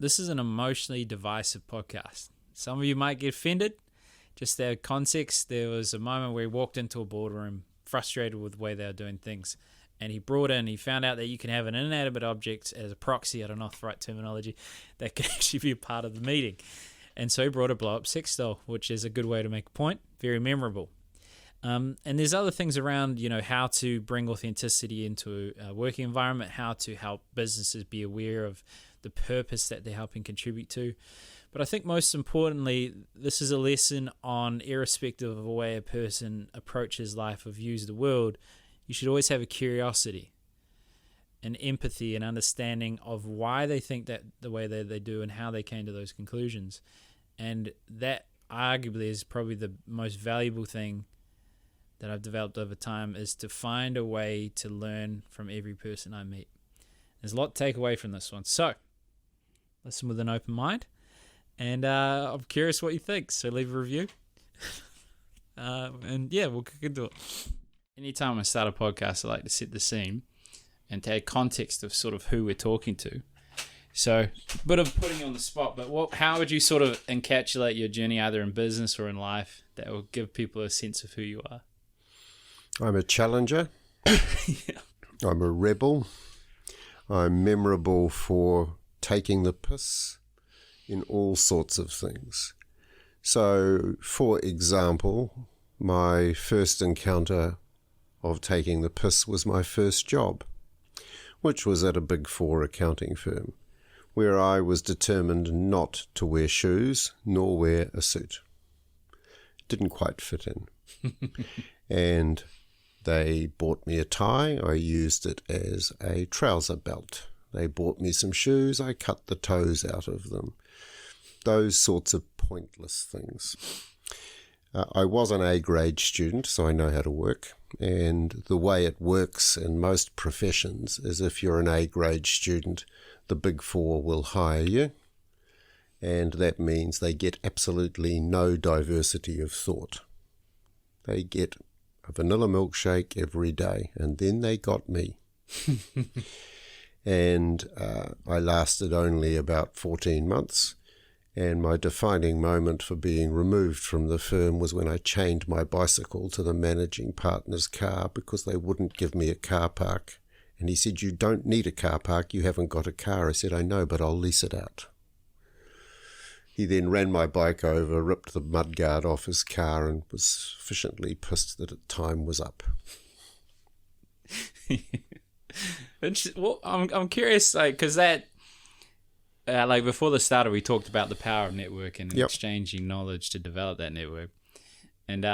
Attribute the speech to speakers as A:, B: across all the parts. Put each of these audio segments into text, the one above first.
A: this is an emotionally divisive podcast. Some of you might get offended. Just their context, there was a moment where he walked into a boardroom frustrated with the way they were doing things. And he found out that you can have an inanimate object as a proxy, I don't know if the right terminology, that can actually be a part of the meeting. And so he brought a blow-up sex doll, which is a good way to make a point. Very memorable. And there's other things around, how to bring authenticity into a working environment, how to help businesses be aware of the purpose that they're helping contribute to. But I think most importantly, this is a lesson on, irrespective of the way a person approaches life or views the world, you should always have a curiosity, an empathy, and understanding of why they think that the way that they do and how they came to those conclusions. And that arguably is probably the most valuable thing that I've developed over time, is to find a way to learn from every person I meet. There's a lot to take away from this one. So, listen with an open mind. And I'm curious what you think, so leave a review. And yeah, we'll kick into it. Anytime I start a podcast, I like to set the scene and take context of sort of who we're talking to. So, a bit of putting you on the spot, but how would you sort of encapsulate your journey, either in business or in life, that will give people a sense of who you are?
B: I'm a challenger.
A: Yeah.
B: I'm a rebel. I'm memorable for taking the piss in all sorts of things. So, for example, my first encounter of taking the piss was my first job, which was at a Big Four accounting firm, where I was determined not to wear shoes nor wear a suit. Didn't quite fit in. And they bought me a tie. I used it as a trouser belt. They bought me some shoes. I cut the toes out of them. Those sorts of pointless things. I was an A-grade student, so I know how to work. And the way it works in most professions is, if you're an A-grade student, the Big Four will hire you. And that means they get absolutely no diversity of thought. They get a vanilla milkshake every day, and then they got me. And I lasted only about 14 months. And my defining moment for being removed from the firm was when I chained my bicycle to the managing partner's car because they wouldn't give me a car park. And he said, "You don't need a car park, you haven't got a car." I said, "I know, but I'll lease it out." He then ran my bike over, ripped the mudguard off his car, and was sufficiently pissed that time was up.
A: Well, I'm curious, because that, before the starter, we talked about the power of network and exchanging knowledge to develop that network. And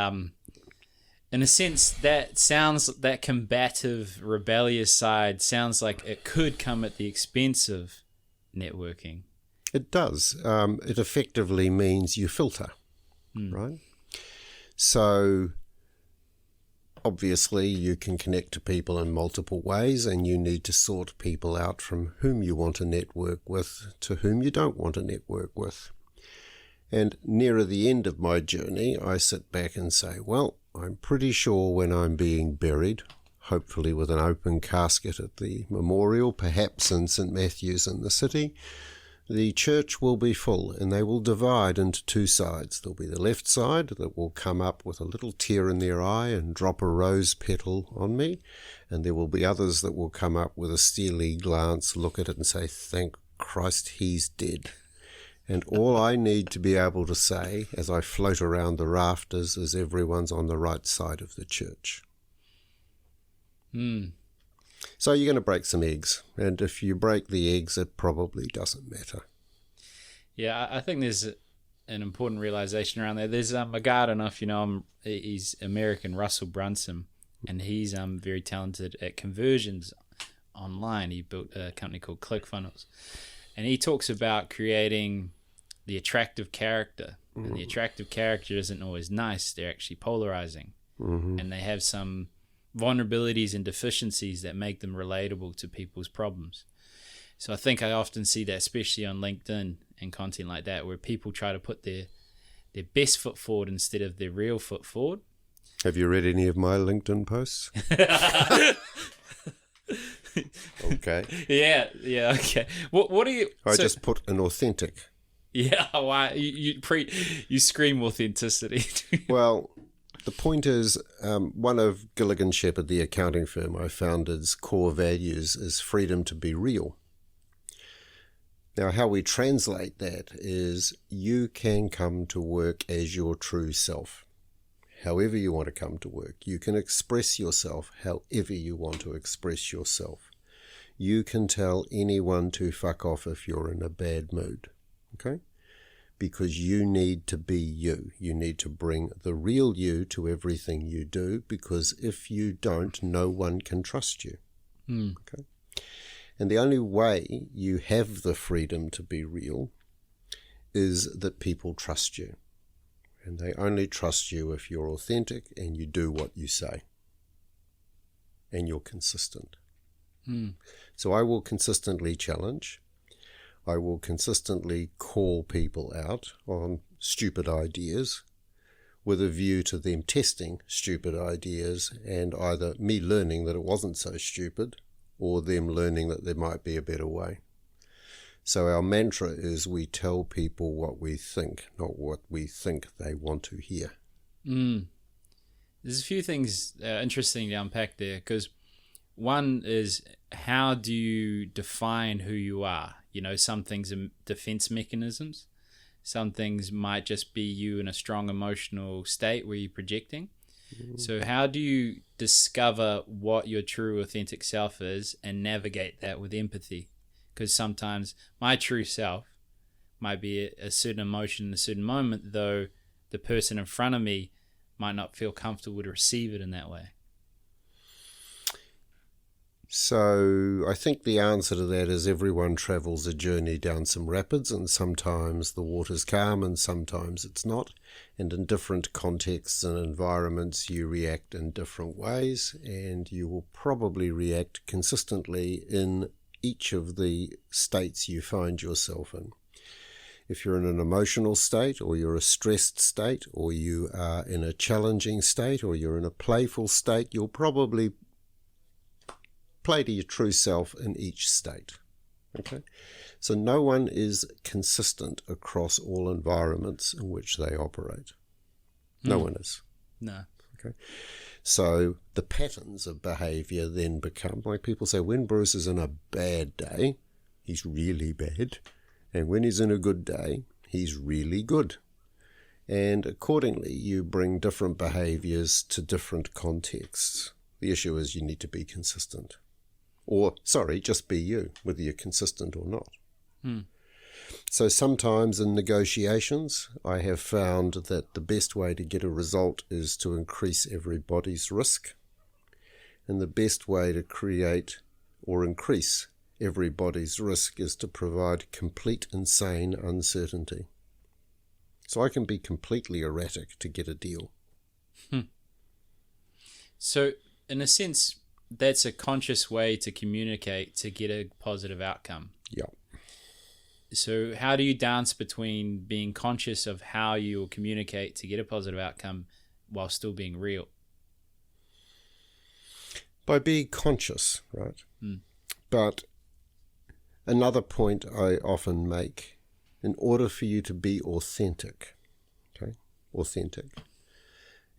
A: in a sense, that combative, rebellious side sounds like it could come at the expense of networking.
B: It does. It effectively means you filter, right? So obviously you can connect to people in multiple ways, and you need to sort people out from whom you want to network with to whom you don't want to network with. And nearer the end of my journey, I sit back and say, well, I'm pretty sure when I'm being buried, hopefully with an open casket at the memorial, perhaps in St. Matthew's in the city, the church will be full, and they will divide into two sides. There'll be the left side that will come up with a little tear in their eye and drop a rose petal on me, and there will be others that will come up with a steely glance, look at it and say, "Thank Christ he's dead." And all I need to be able to say as I float around the rafters is, everyone's on the right side of the church. So you're going to break some eggs, and if you break the eggs, it probably doesn't matter.
A: Yeah, I think there's an important realization around there. There's a guy, I don't know if you know him, he's American, Russell Brunson, and he's very talented at conversions online. He built a company called ClickFunnels, and he talks about creating the attractive character, and the attractive character isn't always nice. They're actually polarizing, and they have some vulnerabilities and deficiencies that make them relatable to people's problems. So I think I often see that, especially on LinkedIn and content like that, where people try to put their best foot forward instead of their real foot forward.
B: Have you read any of my LinkedIn posts? Okay.
A: Yeah. Okay. What do you?
B: I just put an authentic.
A: Yeah. Why you scream authenticity?
B: Well, the point is, one of Gilligan Sheppard, the accounting firm I founded's core values is freedom to be real. Now, how we translate that is you can come to work as your true self. However you want to come to work. You can express yourself however you want to express yourself. You can tell anyone to fuck off if you're in a bad mood. Okay? Because you need to be you. You need to bring the real you to everything you do, because if you don't, no one can trust you. Okay? And the only way you have the freedom to be real is that people trust you. And they only trust you if you're authentic and you do what you say. And you're consistent. So I will consistently challenge. I will consistently call people out on stupid ideas with a view to them testing stupid ideas and either me learning that it wasn't so stupid or them learning that there might be a better way. So our mantra is we tell people what we think, not what we think they want to hear.
A: There's a few things interesting to unpack there, because one is, how do you define who you are? You know, some things are defense mechanisms. Some things might just be you in a strong emotional state where you're projecting. So how do you discover what your true authentic self is and navigate that with empathy? Because sometimes my true self might be a certain emotion in a certain moment, though the person in front of me might not feel comfortable to receive it in that way.
B: So I think the answer to that is everyone travels a journey down some rapids, and sometimes the water's calm and sometimes it's not. And in different contexts and environments, you react in different ways, and you will probably react consistently in each of the states you find yourself in. If you're in an emotional state, or you're a stressed state, or you are in a challenging state, or you're in a playful state, you'll probably play to your true self in each state. Okay? So no one is consistent across all environments in which they operate. No one is.
A: No.
B: Okay? So the patterns of behavior then become, like people say, when Bruce is in a bad day, he's really bad. And when he's in a good day, he's really good. And accordingly, you bring different behaviors to different contexts. The issue is you need to be consistent. Or, just be you, whether you're consistent or not. So sometimes in negotiations, I have found that the best way to get a result is to increase everybody's risk. And the best way to create or increase everybody's risk is to provide complete insane uncertainty. So I can be completely erratic to get a deal.
A: So in a sense, that's a conscious way to communicate to get a positive outcome.
B: Yeah.
A: So how do you dance between being conscious of how you'll communicate to get a positive outcome while still being real?
B: By being conscious, right? But another point I often make, in order for you to be authentic,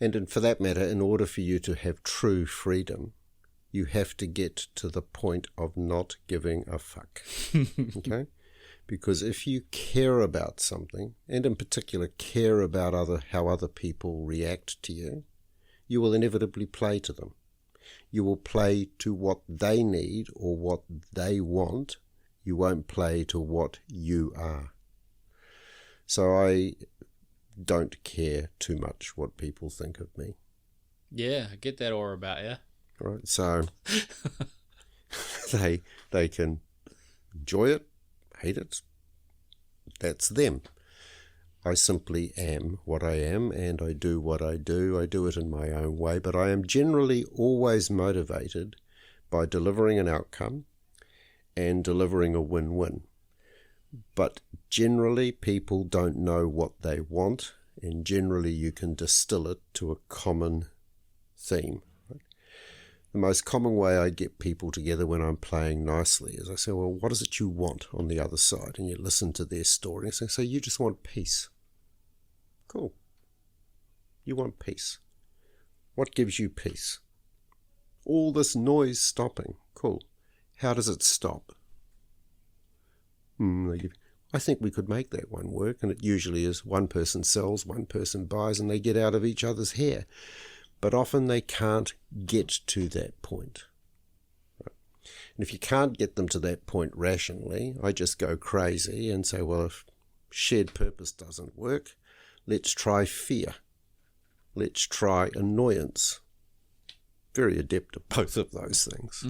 B: and for that matter, in order for you to have true freedom, you have to get to the point of not giving a fuck. Okay? Because if you care about something, and in particular care about how other people react to you, you will inevitably play to them. You will play to what they need or what they want. You won't play to what you are. So I don't care too much what people think of me.
A: Yeah, I get that aura about you.
B: Right, so they can enjoy it, hate it. That's them. I simply am what I am, and I do what I do. I do it in my own way, but I am generally always motivated by delivering an outcome and delivering a win-win. But generally, people don't know what they want, and generally you can distill it to a common theme. the most common way I get people together when I'm playing nicely is I say, well, what is it you want on the other side? And you listen to their story and say, so you just want peace. Cool. You want peace. What gives you peace? All this noise stopping. Cool. How does it stop? I think we could make that one work, and it usually is one person sells, one person buys, and they get out of each other's hair. But often they can't get to that point. Right? And if you can't get them to that point rationally, I just go crazy and say, well, if shared purpose doesn't work, let's try fear. Let's try annoyance. Very adept at both of those things.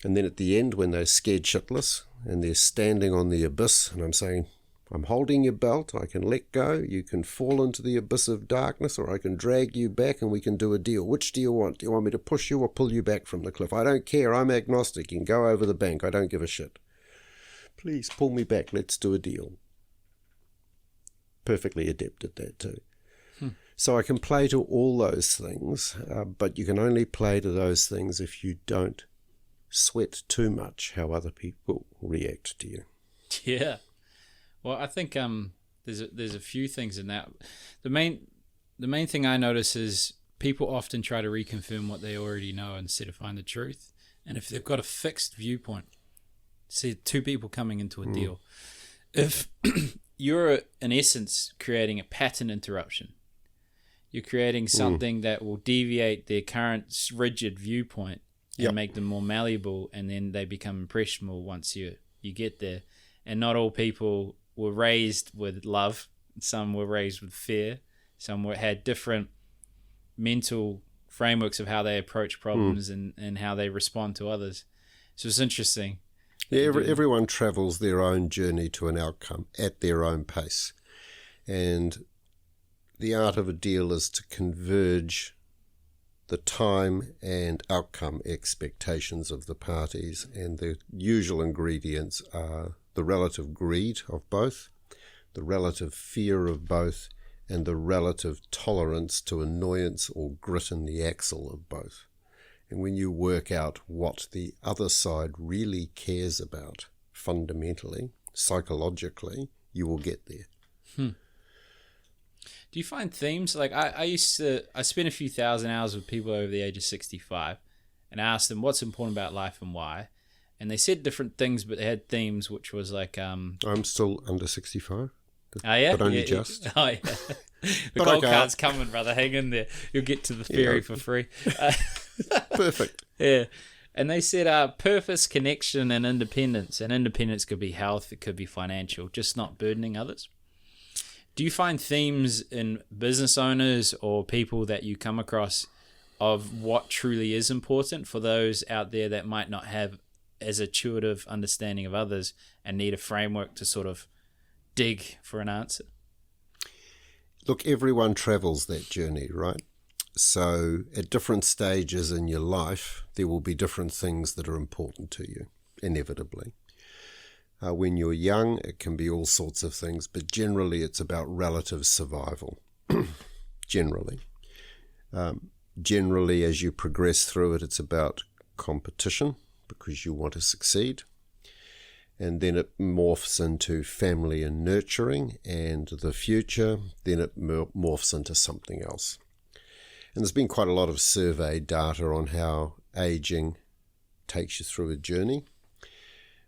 B: And then at the end, when they're scared shitless and they're standing on the abyss, and I'm saying, I'm holding your belt, I can let go, you can fall into the abyss of darkness, or I can drag you back and we can do a deal. Which do you want? Do you want me to push you or pull you back from the cliff? I don't care, I'm agnostic, you can go over the bank, I don't give a shit. Please pull me back, let's do a deal. Perfectly adept at that too. So I can play to all those things, but you can only play to those things if you don't sweat too much how other people react to you.
A: Yeah. Well, I think there's a few things in that. The main thing I notice is people often try to reconfirm what they already know instead of find the truth. And if they've got a fixed viewpoint, see two people coming into a deal, if you're in essence creating a pattern interruption, you're creating something that will deviate their current rigid viewpoint and make them more malleable, and then they become impressionable once you get there. And not all people were raised with love. Some were raised with fear. Some had different mental frameworks of how they approach problems and how they respond to others. So it's interesting.
B: Yeah, everyone travels their own journey to an outcome at their own pace. And the art of a deal is to converge the time and outcome expectations of the parties, and the usual ingredients are the relative greed of both, the relative fear of both, and the relative tolerance to annoyance or grit in the axle of both. And when you work out what the other side really cares about fundamentally, psychologically, you will get there.
A: Do you find themes? Like I spent a few thousand hours with people over the age of 65, and I asked them what's important about life and why. And they said different things, but they had themes, which was like... I'm
B: still under 65.
A: Oh, yeah?
B: But only just.
A: Oh, yeah. The gold card's coming, brother. Hang in there. You'll get to the ferry for free.
B: Perfect.
A: Yeah. And they said purpose, connection, and independence. And independence could be health, it could be financial, just not burdening others. Do you find themes in business owners or people that you come across of what truly is important for those out there that might not have as intuitive understanding of others and need a framework to sort of dig for an answer?
B: Look, everyone travels that journey, right? So at different stages in your life, there will be different things that are important to you, inevitably. When you're young, it can be all sorts of things, but generally it's about relative survival. Generally. Generally, as you progress through it, it's about competition because you want to succeed. And then it morphs into family and nurturing and the future. Then it morphs into something else. And there's been quite a lot of survey data on how aging takes you through a journey.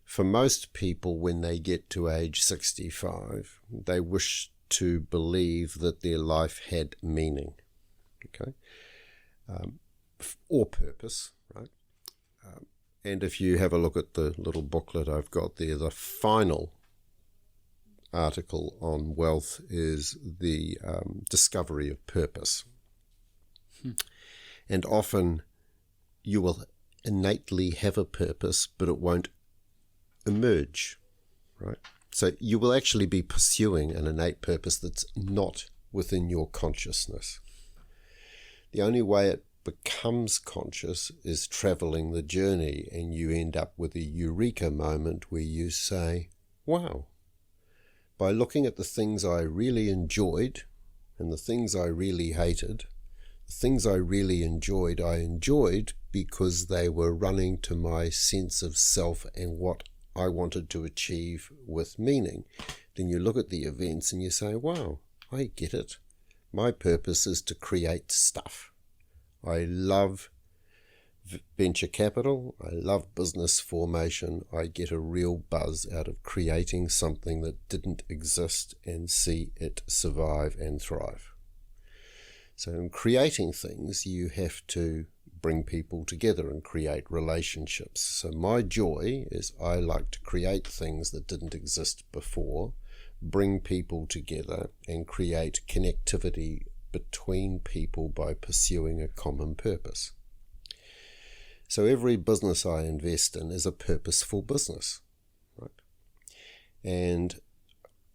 B: For most people, when they get to age 65, they wish to believe that their life had meaning, okay, or purpose, right? And if you have a look at the little booklet I've got there, the final article on wealth is the discovery of purpose. And often you will innately have a purpose, but it won't emerge, right? So you will actually be pursuing an innate purpose that's not within your consciousness. The only way it becomes conscious is traveling the journey, and you end up with a eureka moment where you say, wow, by looking at the things I really enjoyed and the things I really hated, things I really enjoyed, I enjoyed because they were running to my sense of self and what I wanted to achieve with meaning. Then you look at the events and you say, wow, I get it. My purpose is to create stuff. I love venture capital. I love business formation. I get a real buzz out of creating something that didn't exist and see it survive and thrive. So in creating things, you have to bring people together and create relationships. So my joy is I like to create things that didn't exist before, bring people together and create connectivity between people by pursuing a common purpose. So every business I invest in is a purposeful business, right? And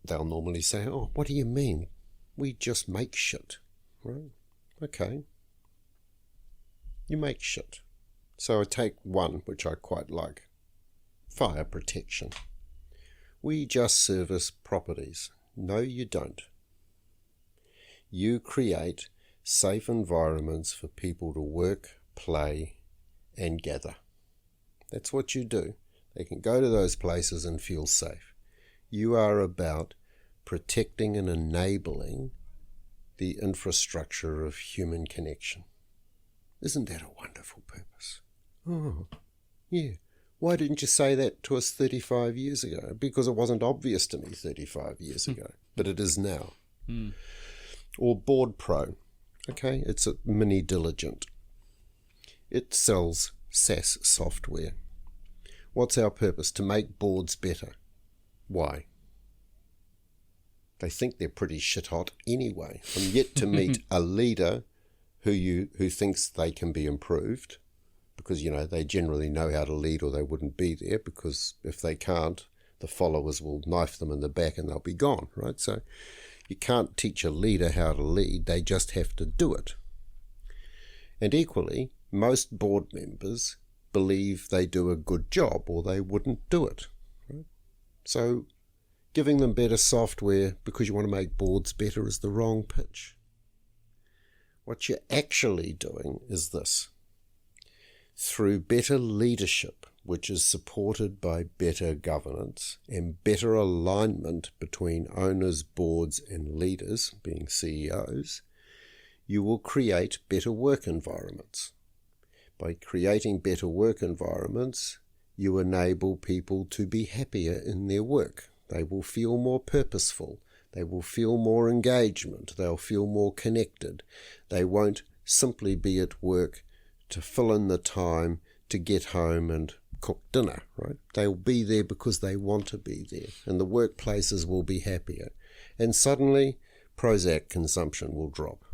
B: they'll normally say, oh, what do you mean? We just make shit, right? Okay. You make shit. So I take one, which I quite like, fire protection. We just service properties. No, you don't. You create safe environments for people to work, play, and gather. That's what you do. They can go to those places and feel safe. You are about protecting and enabling the infrastructure of human connection. Isn't that a wonderful purpose? Oh, yeah. Why didn't you say that to us 35 years ago? Because it wasn't obvious to me 35 years ago, but it is now. Or Board Pro. Okay, it's a mini diligent. It sells SaaS software. What's our purpose? To make boards better. Why? They think they're pretty shit hot anyway. I'm yet to meet a leader who thinks they can be improved, because, you know, they generally know how to lead or they wouldn't be there, because if they can't, the followers will knife them in the back and they'll be gone, right? So you can't teach a leader how to lead, they just have to do it. And equally, most board members believe they do a good job or they wouldn't do it, right? So giving them better software because you want to make boards better is the wrong pitch. What you're actually doing is this. Through better leadership, which is supported by better governance and better alignment between owners, boards and leaders, being CEOs, you will create better work environments. By creating better work environments, you enable people to be happier in their work. They will feel more purposeful. They will feel more engagement. They'll feel more connected. They won't simply be at work to fill in the time to get home and cook dinner, right? They'll be there because they want to be there, and the workplaces will be happier. And suddenly, Prozac consumption will drop.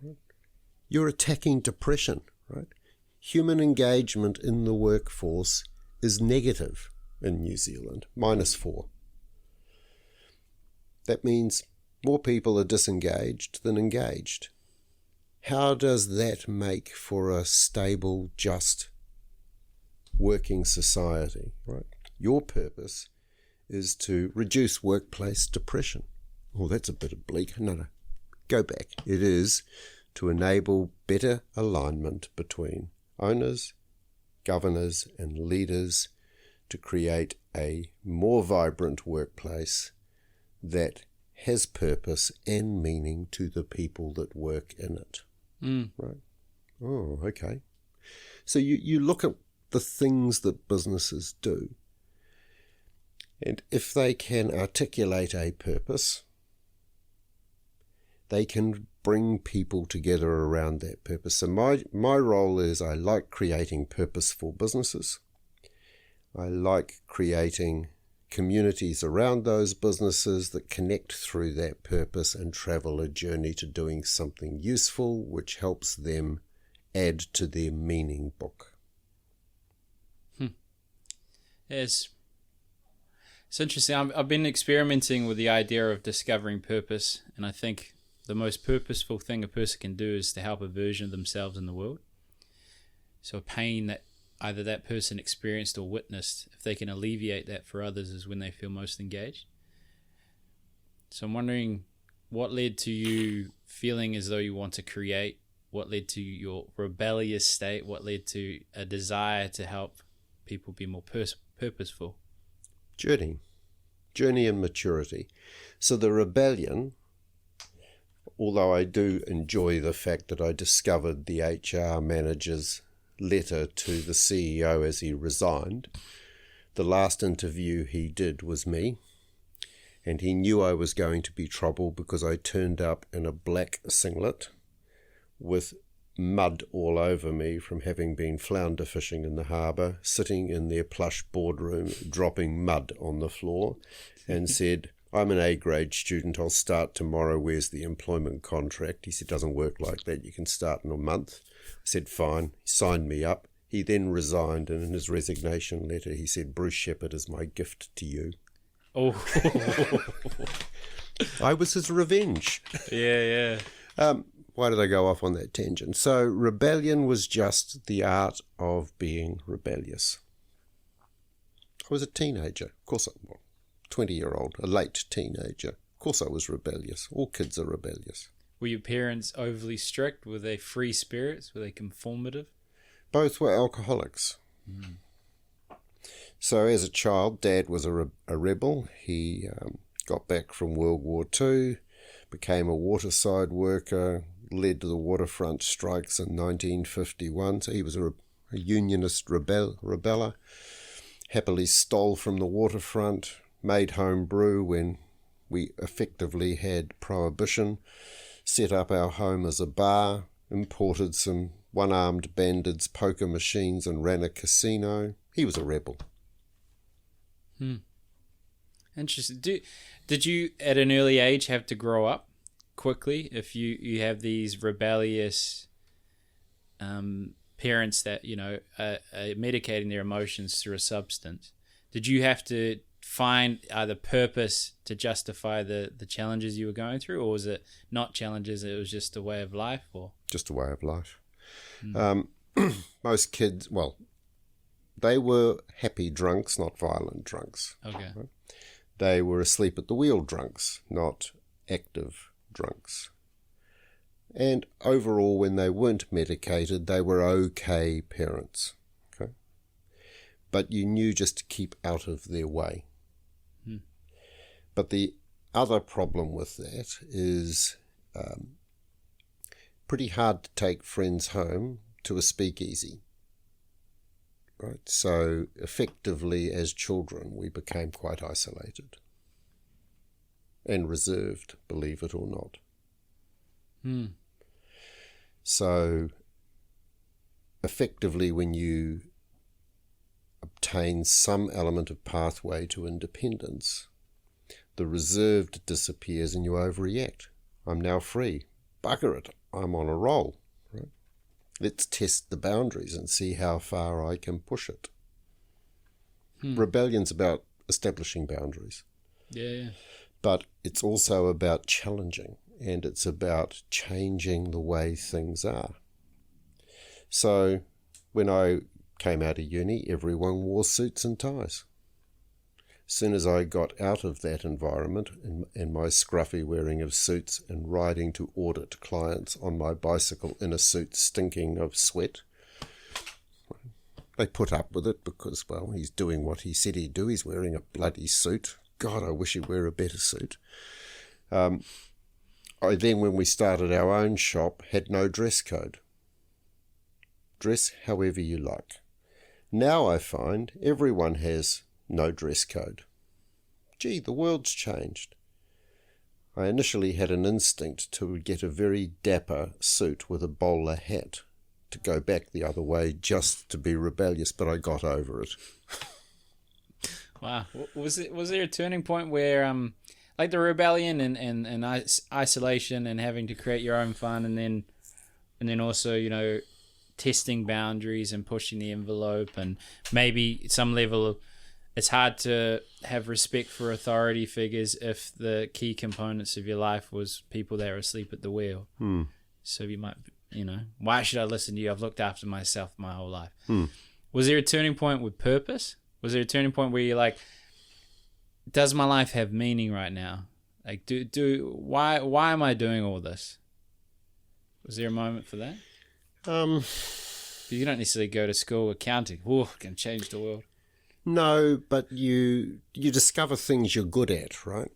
B: Right? You're attacking depression, right? Human engagement in the workforce is negative in New Zealand, -4. That means more people are disengaged than engaged. How does that make for a stable, just, working society, right? Your purpose is to reduce workplace depression. Oh, that's a bit bleak. No. Go back. It is to enable better alignment between owners, governors, and leaders to create a more vibrant workplace that has purpose and meaning to the people that work in it. Right? Oh, okay. So you look at the things that businesses do, and if they can articulate a purpose, they can bring people together around that purpose. So my role is I like creating purposeful businesses. I like creating communities around those businesses that connect through that purpose and travel a journey to doing something useful, which helps them add to their meaning book.
A: It's interesting. I've been experimenting with the idea of discovering purpose, and I think the most purposeful thing a person can do is to help a version of themselves in the world. So a pain that either that person experienced or witnessed, if they can alleviate that for others, is when they feel most engaged. So I'm wondering what led to you feeling as though you want to create What led to your rebellious state? What led to a desire to help people be more purposeful?
B: Journey and maturity. So the rebellion, although I do enjoy the fact that I discovered the HR manager's letter to the CEO as he resigned, the last interview he did was me, and he knew I was going to be trouble because I turned up in a black singlet with mud all over me from having been flounder fishing in the harbour, sitting in their plush boardroom, dropping mud on the floor, and said, "I'm an A-grade student, I'll start tomorrow, where's the employment contract?" He said, "Doesn't work like that, you can start in a month." I said, "Fine." He signed me up. He then resigned, and in his resignation letter he said, "Bruce Sheppard is my gift to you."
A: Oh.
B: I was his revenge.
A: Yeah.
B: Why did I go off on that tangent? So rebellion was just the art of being rebellious. I was a teenager. Of course, 20-year-old, a late teenager. Of course I was rebellious. All kids are rebellious.
A: Were your parents overly strict? Were they free spirits? Were they conformative?
B: Both were alcoholics. So as a child, Dad was a rebel. He got back from World War II, became a waterside worker, led to the waterfront strikes in 1951. So he was a unionist rebeller, happily stole from the waterfront, made home brew when we effectively had prohibition, set up our home as a bar, imported some one-armed bandits, poker machines, and ran a casino. He was a rebel.
A: Interesting. Did you, at an early age, have to grow up quickly if you have these rebellious parents that, are medicating their emotions through a substance? Did you have to find either purpose to justify the challenges you were going through, or was it not challenges, it was just a way of life? Or
B: just a way of life. Most kids, they were happy drunks, not violent drunks.
A: Okay.
B: Right? They were asleep at the wheel drunks, not active drunks. And overall, when they weren't medicated, they were okay parents. Okay, but you knew just to keep out of their way. But the other problem with that is pretty hard to take friends home to a speakeasy. Right? So effectively, as children, we became quite isolated and reserved, believe it or not. So effectively, when you obtain some element of pathway to independence, the reserved disappears and you overreact. I'm now free. Bugger it. I'm on a roll. Right? Let's test the boundaries and see how far I can push it. Rebellion's about establishing boundaries.
A: Yeah.
B: But it's also about challenging, and it's about changing the way things are. So when I came out of uni, everyone wore suits and ties. As soon as I got out of that environment and my scruffy wearing of suits and riding to audit clients on my bicycle in a suit stinking of sweat, they put up with it because, he's doing what he said he'd do. He's wearing a bloody suit. God, I wish he'd wear a better suit. I then, when we started our own shop, had no dress code. Dress however you like. Now I find everyone has no dress code. Gee, the world's changed. I initially had an instinct to get a very dapper suit with a bowler hat to go back the other way just to be rebellious, but I got over it.
A: Wow. Was there a turning point where like the rebellion and isolation and having to create your own fun, and then also testing boundaries and pushing the envelope, and maybe some level of, it's hard to have respect for authority figures if the key components of your life was people that are asleep at the wheel. So you might, why should I listen to you? I've looked after myself my whole life. Was there a turning point with purpose? Was there a turning point where you're like, does my life have meaning right now? Like, why am I doing all this? Was there a moment for that?
B: Um,
A: You don't necessarily go to school accounting. Whoa, can change the world.
B: no, but you discover things you're good at, right?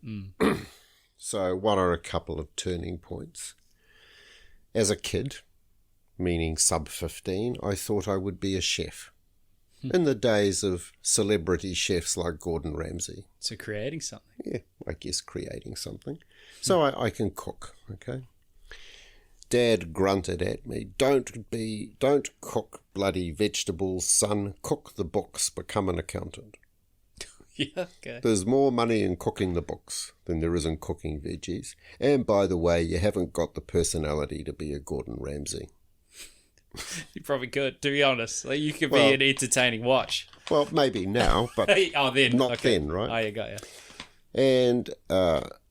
B: So what are a couple of turning points? As a kid, meaning sub-15, I thought I would be a chef. In the days of celebrity chefs like Gordon Ramsay.
A: So creating something.
B: Yeah, I guess creating something. So I can cook, okay? Dad grunted at me, don't cook bloody vegetables, son. Cook the books, become an accountant.
A: Yeah, okay.
B: There's more money in cooking the books than there is in cooking veggies. And by the way, you haven't got the personality to be a Gordon Ramsay.
A: You probably could, to be honest. Like, you could be an entertaining watch.
B: Well, maybe now, but not then, right?
A: Oh, you got you.
B: And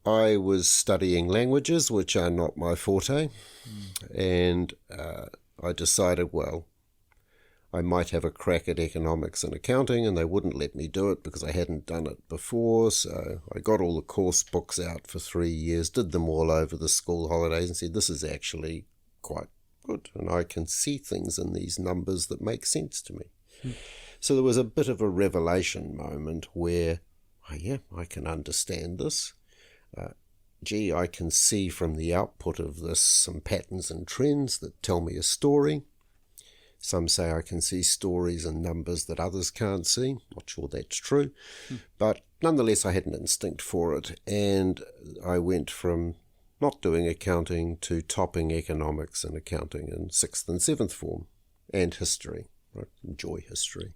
B: I was studying languages, which are not my forte. And I decided, well, I might have a crack at economics and accounting, and they wouldn't let me do it because I hadn't done it before. So I got all the course books out for 3 years, did them all over the school holidays, and said, this is actually quite good, and I can see things in these numbers that make sense to me. So there was a bit of a revelation moment where, oh yeah, I can understand this. I can see from the output of this some patterns and trends that tell me a story. Some say I can see stories and numbers that others can't see. Not sure that's true. But nonetheless, I had an instinct for it. And I went from not doing accounting to topping economics and accounting in 6th and 7th form. And history. I enjoy history.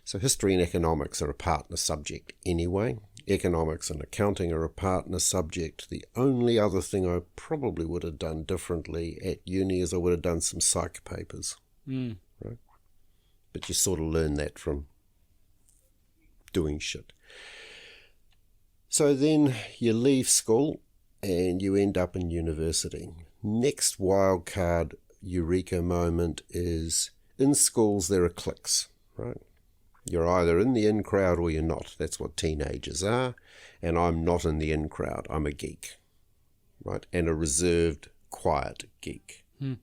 B: So history and economics are a partner subject anyway. Economics and accounting are a partner subject. The only other thing I probably would have done differently at uni is I would have done some psych papers. Right? But you sort of learn that from doing shit. So then you leave school and you end up in university. Next wildcard eureka moment is in schools there are cliques, right? You're either in the in crowd or you're not. That's what teenagers are. And I'm not in the in crowd. I'm a geek, right? And a reserved, quiet geek. Right?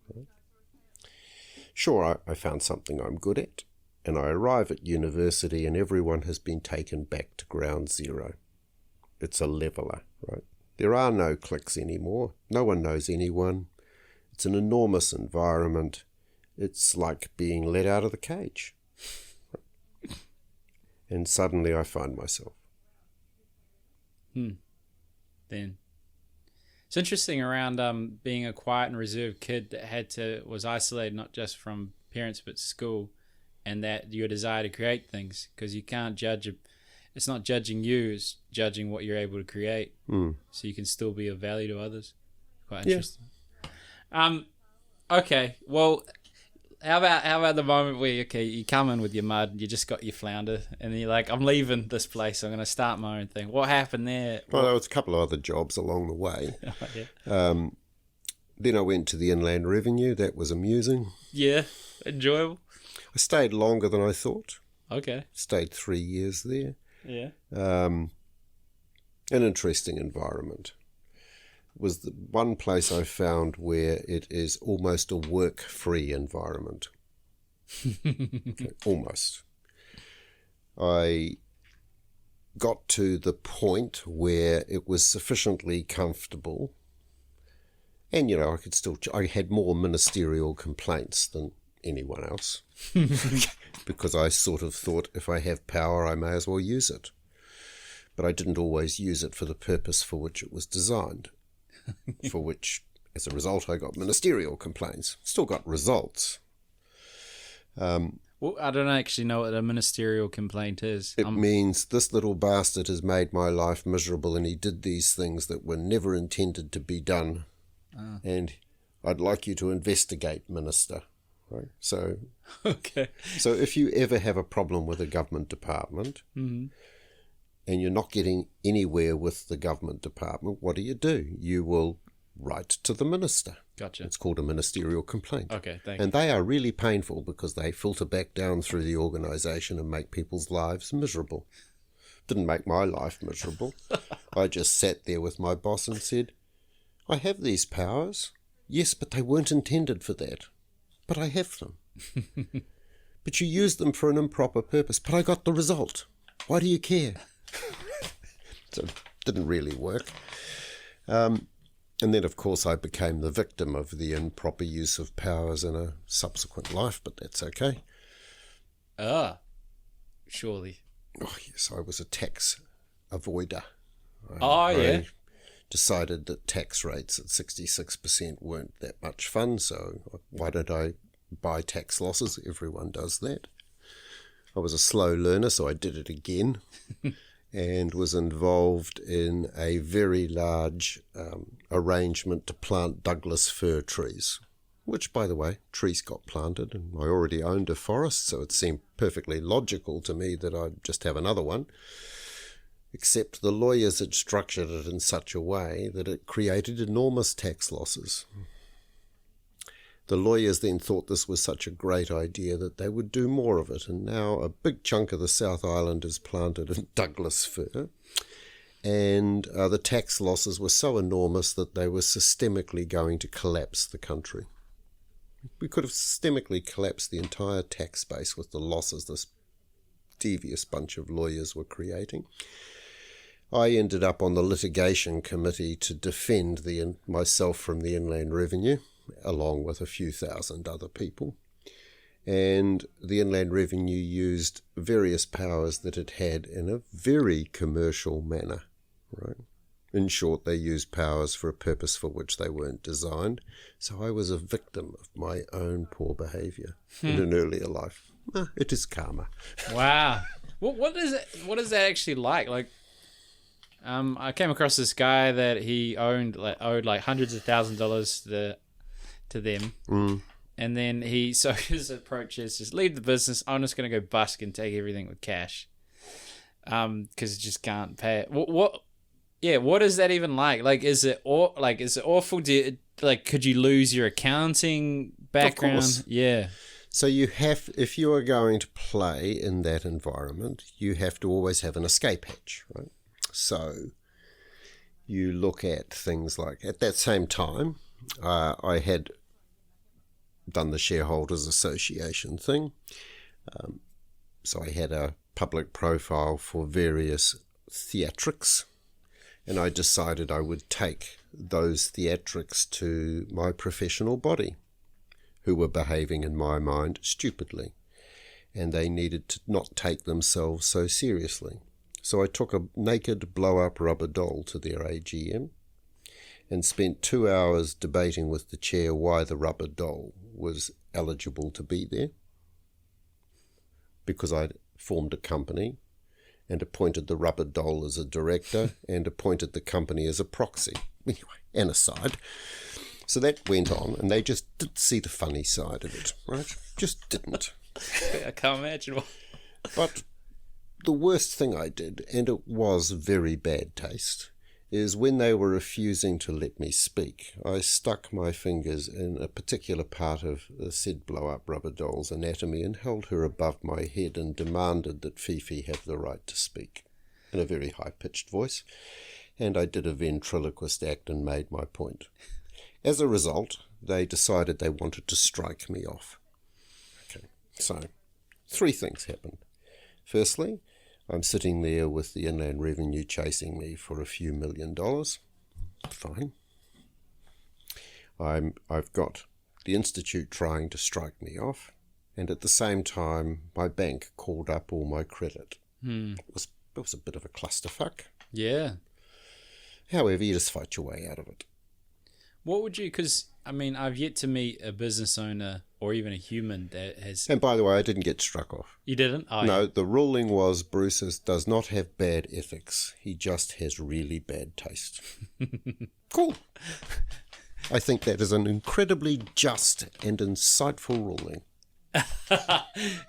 B: Sure, I found something I'm good at. And I arrive at university and everyone has been taken back to ground zero. It's a leveler, right? There are no cliques anymore. No one knows anyone. It's an enormous environment. It's like being let out of the cage. And suddenly I find myself.
A: Then it's interesting around being a quiet and reserved kid that was isolated not just from parents but school, and that your desire to create things, because you can't judge it's not judging you, it's judging what you're able to create. So you can still be of value to others. Quite interesting. Okay, well, how about the moment where you come in with your mud, you just got your flounder, and you're like, I'm leaving this place, I'm going to start my own thing. What happened there?
B: Well, there was a couple of other jobs along the way. Then I went to the Inland Revenue. That was amusing.
A: Yeah, enjoyable.
B: I stayed longer than I thought.
A: Okay.
B: Stayed 3 years there.
A: Yeah.
B: An interesting environment. Was the one place I found where it is almost a work-free environment. Almost. I got to the point where it was sufficiently comfortable, and I had more ministerial complaints than anyone else, because I sort of thought if I have power I may as well use it. But I didn't always use it for the purpose for which it was designed. For which, as a result, I got ministerial complaints. Still got results.
A: Well, I don't actually know what a ministerial complaint is.
B: It means this little bastard has made my life miserable and he did these things that were never intended to be done. And I'd like you to investigate, Minister. Right? So,
A: okay.
B: So if you ever have a problem with a government department, and you're not getting anywhere with the government department, what do? You will write to the minister.
A: Gotcha.
B: It's called a ministerial complaint.
A: Okay, thank you.
B: And they are really painful because they filter back down through the organisation and make people's lives miserable. Didn't make my life miserable. I just sat there with my boss and said, I have these powers. Yes, but they weren't intended for that. But I have them. But you used them for an improper purpose. But I got the result. Why do you care? So it didn't really work. And then, of course, I became the victim of the improper use of powers in a subsequent life, but that's okay.
A: Surely.
B: Oh, yes, I was a tax avoider.
A: Yeah.
B: I decided that tax rates at 66% weren't that much fun, so why don't I buy tax losses? Everyone does that. I was a slow learner, so I did it again. And was involved in a very large arrangement to plant Douglas fir trees, which, by the way, trees got planted, and I already owned a forest, so it seemed perfectly logical to me that I'd just have another one, except the lawyers had structured it in such a way that it created enormous tax losses. The lawyers then thought this was such a great idea that they would do more of it, and now a big chunk of the South Island is planted in Douglas fir, and the tax losses were so enormous that they were systemically going to collapse the country. We could have systemically collapsed the entire tax base with the losses this devious bunch of lawyers were creating. I ended up on the litigation committee to defend myself from the Inland Revenue, along with a few thousand other people. And the Inland Revenue used various powers that it had in a very commercial manner, right? In short, they used powers for a purpose for which they weren't designed. So I was a victim of my own poor behaviour in an earlier life. It is karma.
A: Wow. What is that actually like? Like, I came across this guy that he owed like hundreds of thousands of dollars to them. And then his approach is just leave the business. I'm just going to go busk and take everything with cash. Because it just can't pay it. What is that even like? Like, is it awful? Could you lose your accounting background?
B: Of course.
A: Yeah.
B: So if you are going to play in that environment, you have to always have an escape hatch, right? So you look at things like, at that same time, I had done the Shareholders Association thing. So I had a public profile for various theatrics, and I decided I would take those theatrics to my professional body, who were behaving, in my mind, stupidly, and they needed to not take themselves so seriously. So I took a naked blow-up rubber doll to their AGM and spent 2 hours debating with the chair why the rubber doll was eligible to be there, because I'd formed a company and appointed the rubber doll as a director and appointed the company as a proxy. Anyway, an aside. So that went on, and they just didn't see the funny side of it, right? Just didn't.
A: I can't imagine what.
B: But the worst thing I did, and it was very bad taste, is when they were refusing to let me speak, I stuck my fingers in a particular part of the said blow-up rubber doll's anatomy and held her above my head and demanded that Fifi have the right to speak in a very high-pitched voice, and I did a ventriloquist act and made my point. As a result, they decided they wanted to strike me off. Okay, so 3 things happened. Firstly, I'm sitting there with the Inland Revenue chasing me for a few $1 million. Fine. I've got the Institute trying to strike me off, and at the same time, my bank called up all my credit. It was a bit of a clusterfuck.
A: Yeah.
B: However, you just fight your way out of it.
A: What would you, because, I mean, I've yet to meet a business owner or even a human that has...
B: And by the way, I didn't get struck off.
A: You didn't? Oh,
B: no,
A: yeah.
B: The ruling was Bruce does not have bad ethics. He just has really bad taste. Cool. I think that is an incredibly just and insightful ruling.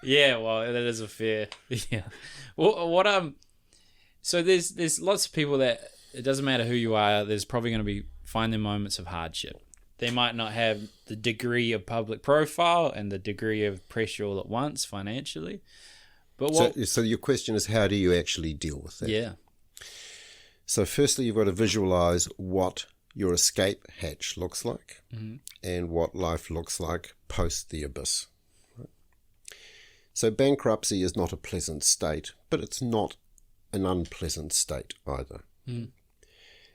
A: Yeah, well, that is a fair... Yeah. Well, so there's lots of people that, it doesn't matter who you are, there's probably going to be finding moments of hardship. They might not have the degree of public profile and the degree of pressure all at once financially. But
B: so your question is, how do you actually deal with that?
A: Yeah.
B: So firstly, you've got to visualize what your escape hatch looks like and what life looks like post the abyss. Right? So bankruptcy is not a pleasant state, but it's not an unpleasant state either.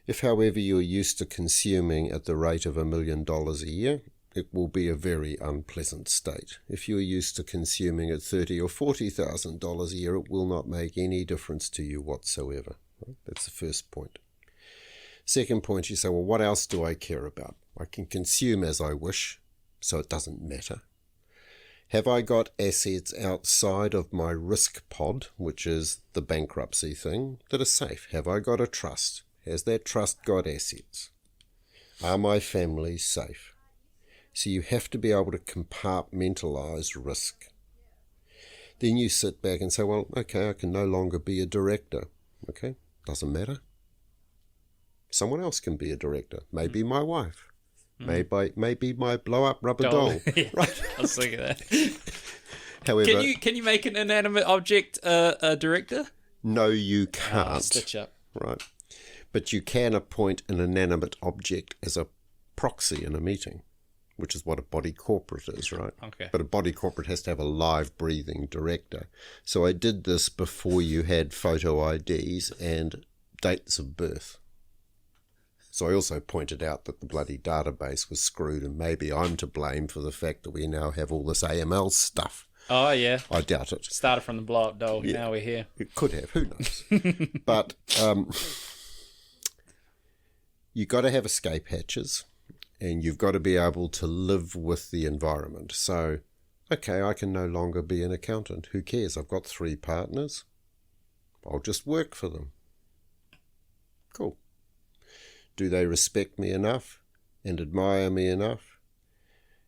B: If, however, you're used to consuming at the rate of $1 million a year, it will be a very unpleasant state. If you're used to consuming at $30,000 or $40,000 a year, it will not make any difference to you whatsoever. Right? That's the first point. Second point, you say, well, what else do I care about? I can consume as I wish, so it doesn't matter. Have I got assets outside of my risk pod, which is the bankruptcy thing, that are safe? Have I got a trust? Has that trust got assets? Are my families safe? So you have to be able to compartmentalize risk. Then you sit back and say, well, okay, I can no longer be a director. Okay, doesn't matter. Someone else can be a director. Maybe my wife. Maybe my blow-up rubber doll. Right?
A: I was thinking that.
B: However,
A: can you make an inanimate object a director?
B: No, you can't.
A: Stitch up.
B: Right. But you can appoint an inanimate object as a proxy in a meeting, which is what a body corporate is, right?
A: Okay.
B: But a body corporate has to have a live breathing director. So I did this before you had photo IDs and dates of birth. So I also pointed out that the bloody database was screwed, and maybe I'm to blame for the fact that we now have all this AML stuff.
A: Oh, yeah.
B: I doubt it.
A: Started from the blow-up doll. Yeah. Now we're here.
B: It could have. Who knows? But you've got to have escape hatches, and you've got to be able to live with the environment. So, okay, I can no longer be an accountant. Who cares? I've got 3 partners. I'll just work for them. Cool. Do they respect me enough and admire me enough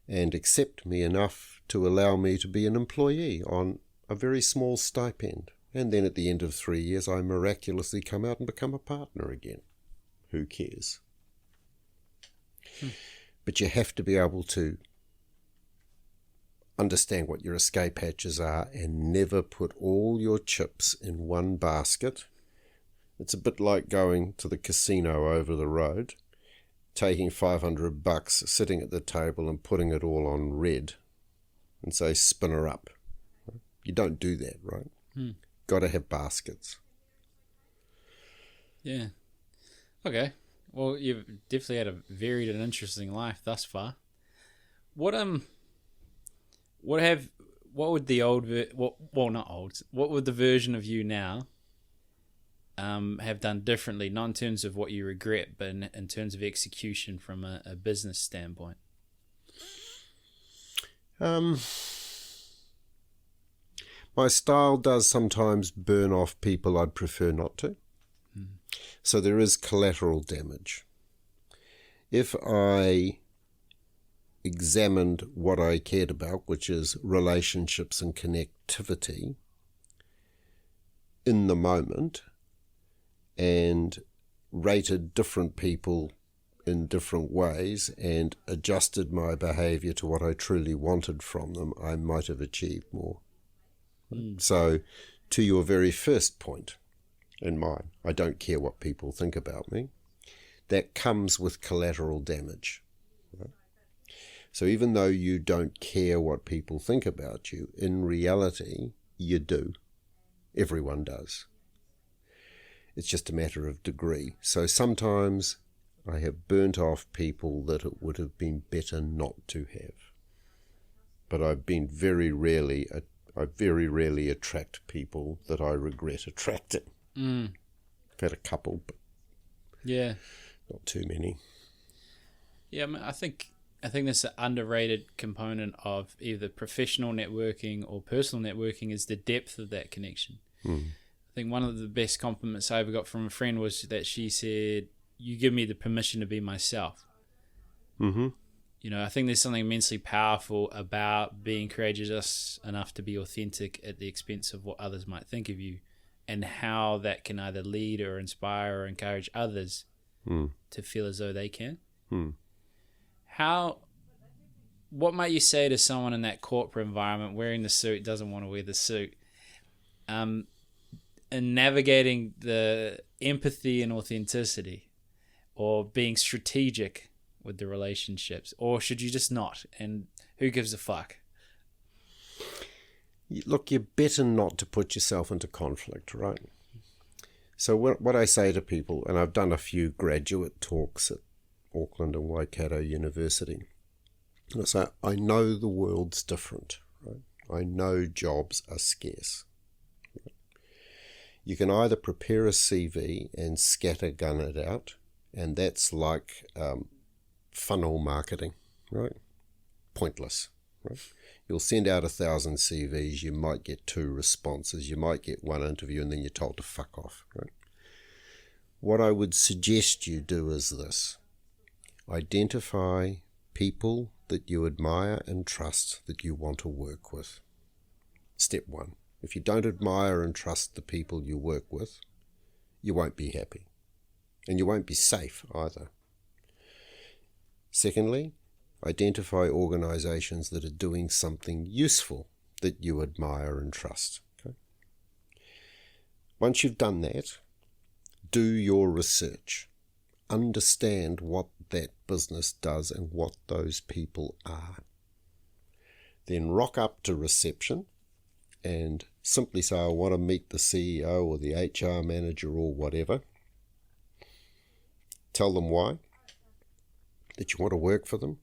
B: and accept me enough to allow me to be an employee on a very small stipend? And then at the end of 3 years, I miraculously come out and become a partner again. Who cares? But you have to be able to understand what your escape hatches are and never put all your chips in one basket. It's a bit like going to the casino over the road, taking $500, sitting at the table and putting it all on red and say, spin her up. You don't do that, right? Got to have baskets.
A: Yeah. Okay. Well, you've definitely had a varied and interesting life thus far. What would the what would the version of you now have done differently, not in terms of what you regret, but in terms of execution from a business standpoint?
B: My style does sometimes burn off people I'd prefer not to. So there is collateral damage. If I examined what I cared about, which is relationships and connectivity in the moment, and rated different people in different ways and adjusted my behaviour to what I truly wanted from them, I might have achieved more. So to your very first point and mine, I don't care what people think about me, that comes with collateral damage. Right? So even though you don't care what people think about you, in reality, you do. Everyone does. It's just a matter of degree. So sometimes I have burnt off people that it would have been better not to have. But I very rarely attract people that I regret attracting. I've had a couple, but not too many.
A: Yeah, I mean, I think this underrated component of either professional networking or personal networking is the depth of that connection. I think one of the best compliments I ever got from a friend was that she said, "You give me the permission to be myself." You know, I think there's something immensely powerful about being courageous enough to be authentic at the expense of what others might think of you, and how that can either lead or inspire or encourage others to feel as though they can. What might you say to someone in that corporate environment wearing the suit, doesn't want to wear the suit, in navigating the empathy and authenticity, or being strategic with the relationships, or should you just not? And who gives a fuck?
B: Look, you're better not to put yourself into conflict, right? So what I say to people, and I've done a few graduate talks at Auckland and Waikato University, and I say, I know the world's different, right? I know jobs are scarce. Right? You can either prepare a CV and scattergun it out, and that's like funnel marketing, right? Pointless, right? You'll send out 1,000 CVs, you might get 2 responses, you might get 1 interview, and then you're told to fuck off, right? What I would suggest you do is this. Identify people that you admire and trust that you want to work with. Step 1. If you don't admire and trust the people you work with, you won't be happy. And you won't be safe either. Secondly, identify organisations that are doing something useful that you admire and trust. Okay? Once you've done that, do your research. Understand what that business does and what those people are. Then rock up to reception and simply say, I want to meet the CEO or the HR manager or whatever. Tell them why, that you want to work for them.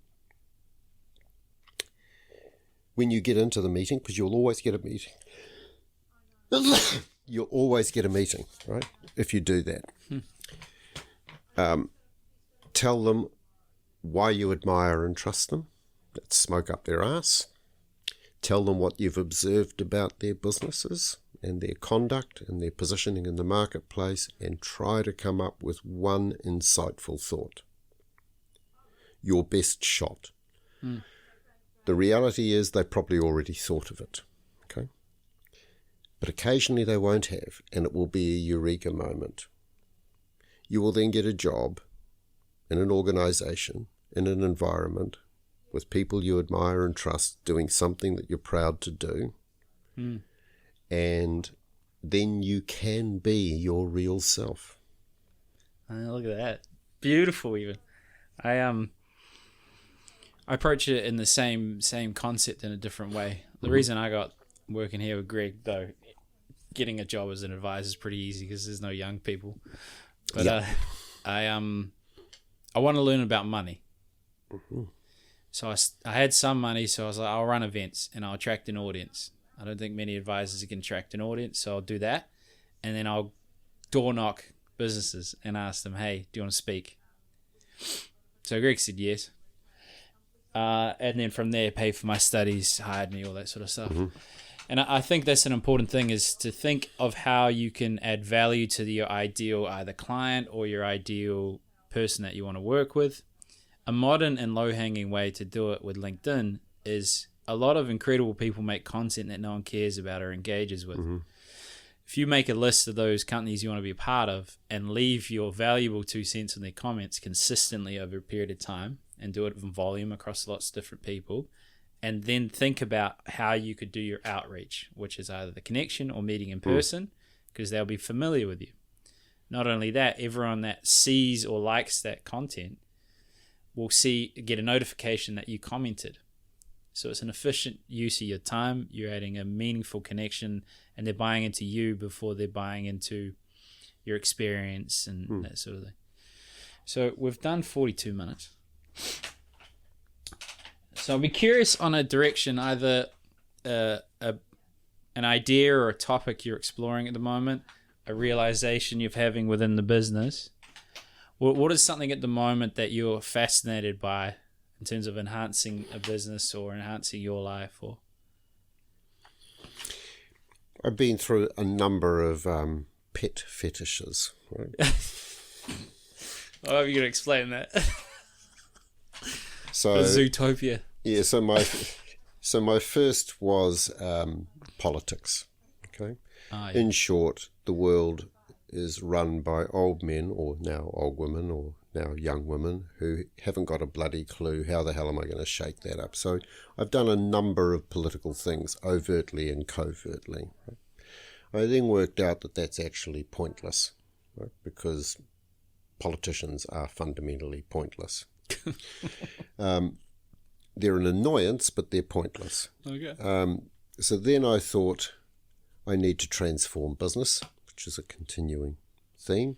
B: When you get into the meeting, because you'll always get a meeting. You'll always get a meeting, right, if you do that. Tell them why you admire and trust them. That's smoke up their ass. Tell them what you've observed about their businesses and their conduct and their positioning in the marketplace, and try to come up with one insightful thought. Your best shot. The reality is they probably already thought of it, okay? But occasionally they won't have, and it will be a eureka moment. You will then get a job in an organisation, in an environment, with people you admire and trust, doing something that you're proud to do, and then you can be your real self.
A: Look at that. Beautiful, even. I approach it in the same concept in a different way. The reason I got working here with Greg, though, getting a job as an advisor is pretty easy because there's no young people. But I want to learn about money. So I had some money, so I was like, I'll run events and I'll attract an audience. I don't think many advisors can attract an audience, so I'll do that. And then I'll door knock businesses and ask them, hey, do you want to speak? So Greg said yes. And then from there, paid for my studies, hired me, all that sort of stuff. And I think that's an important thing, is to think of how you can add value to your ideal either client or your ideal person that you want to work with. A modern and low-hanging way to do it with LinkedIn is a lot of incredible people make content that no one cares about or engages with. If you make a list of those companies you want to be a part of and leave your valuable 2 cents in their comments consistently over a period of time, and do it in volume across lots of different people, and then think about how you could do your outreach, which is either the connection or meeting in person, because they'll be familiar with you. Not only that, everyone that sees or likes that content will get a notification that you commented. So it's an efficient use of your time. You're adding a meaningful connection, and they're buying into you before they're buying into your experience and that sort of thing. So we've done 42 minutes. So I'll be curious on a direction, either an idea or a topic you're exploring at the moment, a realization you're having within the business. What is something at the moment that you're fascinated by in terms of enhancing a business or enhancing your life? Or
B: I've been through a number of pet fetishes. Right?
A: Oh, you're going to explain that.
B: So
A: Zootopia.
B: Yeah, so my first was politics. Okay. In short, the world is run by old men, or now old women, or now young women, who haven't got a bloody clue how the hell am I going to shake that up. So I've done a number of political things, overtly and covertly. Right? I then worked out that that's actually pointless, right? Because politicians are fundamentally pointless. They're an annoyance, but they're pointless.
A: Okay.
B: So then I thought I need to transform business, which is a continuing theme.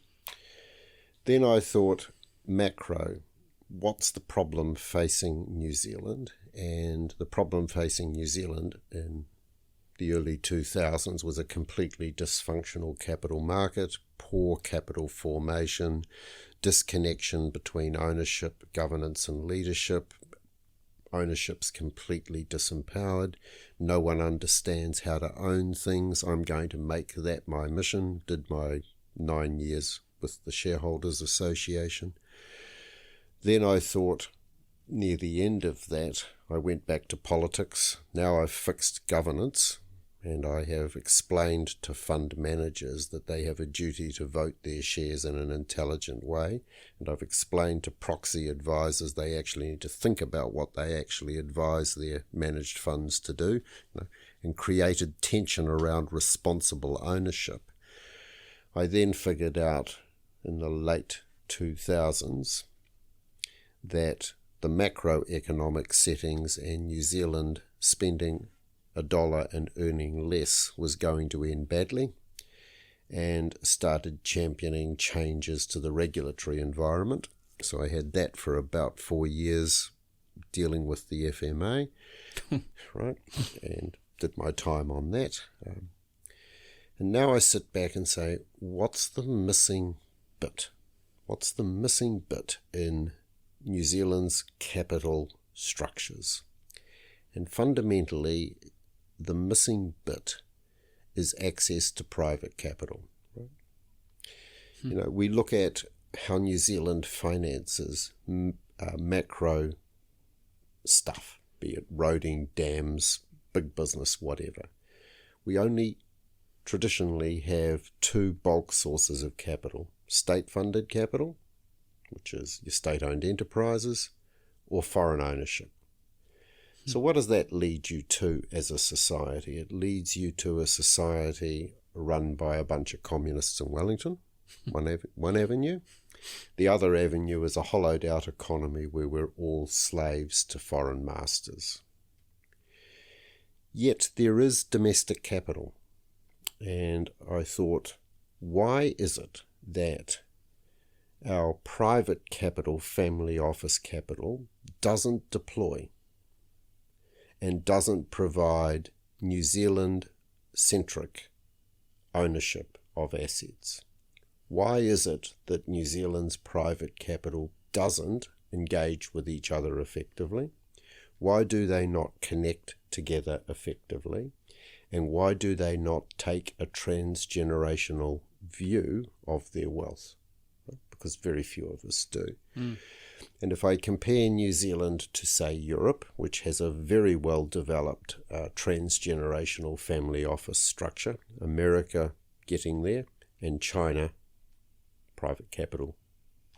B: Then I thought macro, what's the problem facing New Zealand? And the problem facing New Zealand in the early 2000s was a completely dysfunctional capital market, poor capital formation, disconnection between ownership, governance and leadership. Ownership's completely disempowered. No one understands how to own things. I'm going to make that my mission. Did my 9 years with the Shareholders Association. Then I thought, near the end of that, I went back to politics. Now I've fixed governance, and I have explained to fund managers that they have a duty to vote their shares in an intelligent way. And I've explained to proxy advisors they actually need to think about what they actually advise their managed funds to do, and created tension around responsible ownership. I then figured out in the late 2000s that the macroeconomic settings and New Zealand spending $1 and earning less was going to end badly, and started championing changes to the regulatory environment. So I had that for about 4 years dealing with the FMA, right, and did my time on that. And now I sit back and say, what's the missing bit? What's the missing bit in New Zealand's capital structures? And fundamentally, the missing bit is access to private capital. Right? You know, we look at how New Zealand finances macro stuff, be it roading, dams, big business, whatever. We only traditionally have two bulk sources of capital: state-funded capital, which is your state-owned enterprises, or foreign ownership. So what does that lead you to as a society? It leads you to a society run by a bunch of communists in Wellington, one avenue. The other avenue is a hollowed-out economy where we're all slaves to foreign masters. Yet there is domestic capital. And I thought, why is it that our private capital, family office capital, doesn't deploy and doesn't provide New Zealand-centric ownership of assets? Why is it that New Zealand's private capital doesn't engage with each other effectively? Why do they not connect together effectively? And why do they not take a transgenerational view of their wealth? Because very few of us do. And if I compare New Zealand to, say, Europe, which has a very well-developed transgenerational family office structure, America getting there, and China, private capital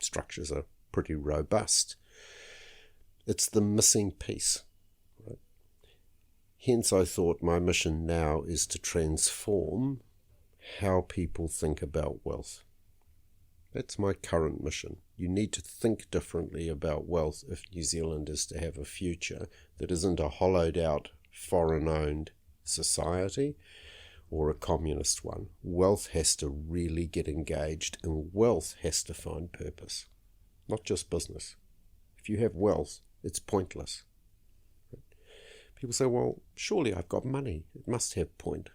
B: structures are pretty robust. It's the missing piece. Right? Hence, I thought my mission now is to transform how people think about wealth. That's my current mission. You need to think differently about wealth if New Zealand is to have a future that isn't a hollowed-out, foreign-owned society or a communist one. Wealth has to really get engaged, and wealth has to find purpose, not just business. If you have wealth, it's pointless. People say, well, surely I've got money. It must have point.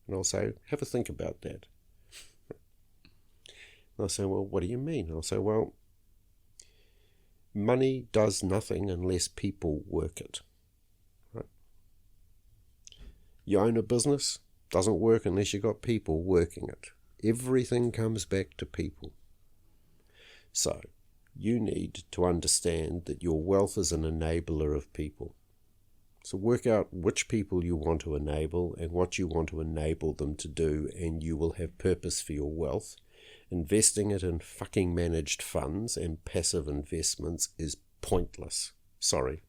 B: And I'll say, have a think about that. They'll say, well, what do you mean? I'll say, well, money does nothing unless people work it. Right? You own a business, doesn't work unless you've got people working it. Everything comes back to people. So you need to understand that your wealth is an enabler of people. So work out which people you want to enable and what you want to enable them to do, and you will have purpose for your wealth. Investing it in fucking managed funds and passive investments is pointless. Sorry.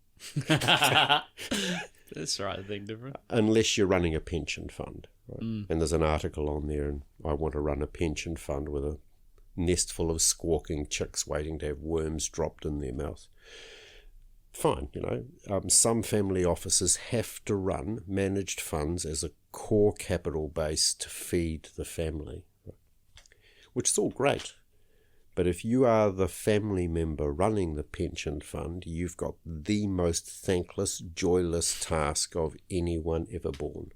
A: That's right, a big difference.
B: Unless you're running a pension fund. Right? And there's an article on there, and I want to run a pension fund with a nest full of squawking chicks waiting to have worms dropped in their mouth. Fine, some family offices have to run managed funds as a core capital base to feed the family, which is all great. But if you are the family member running the pension fund, you've got the most thankless, joyless task of anyone ever born.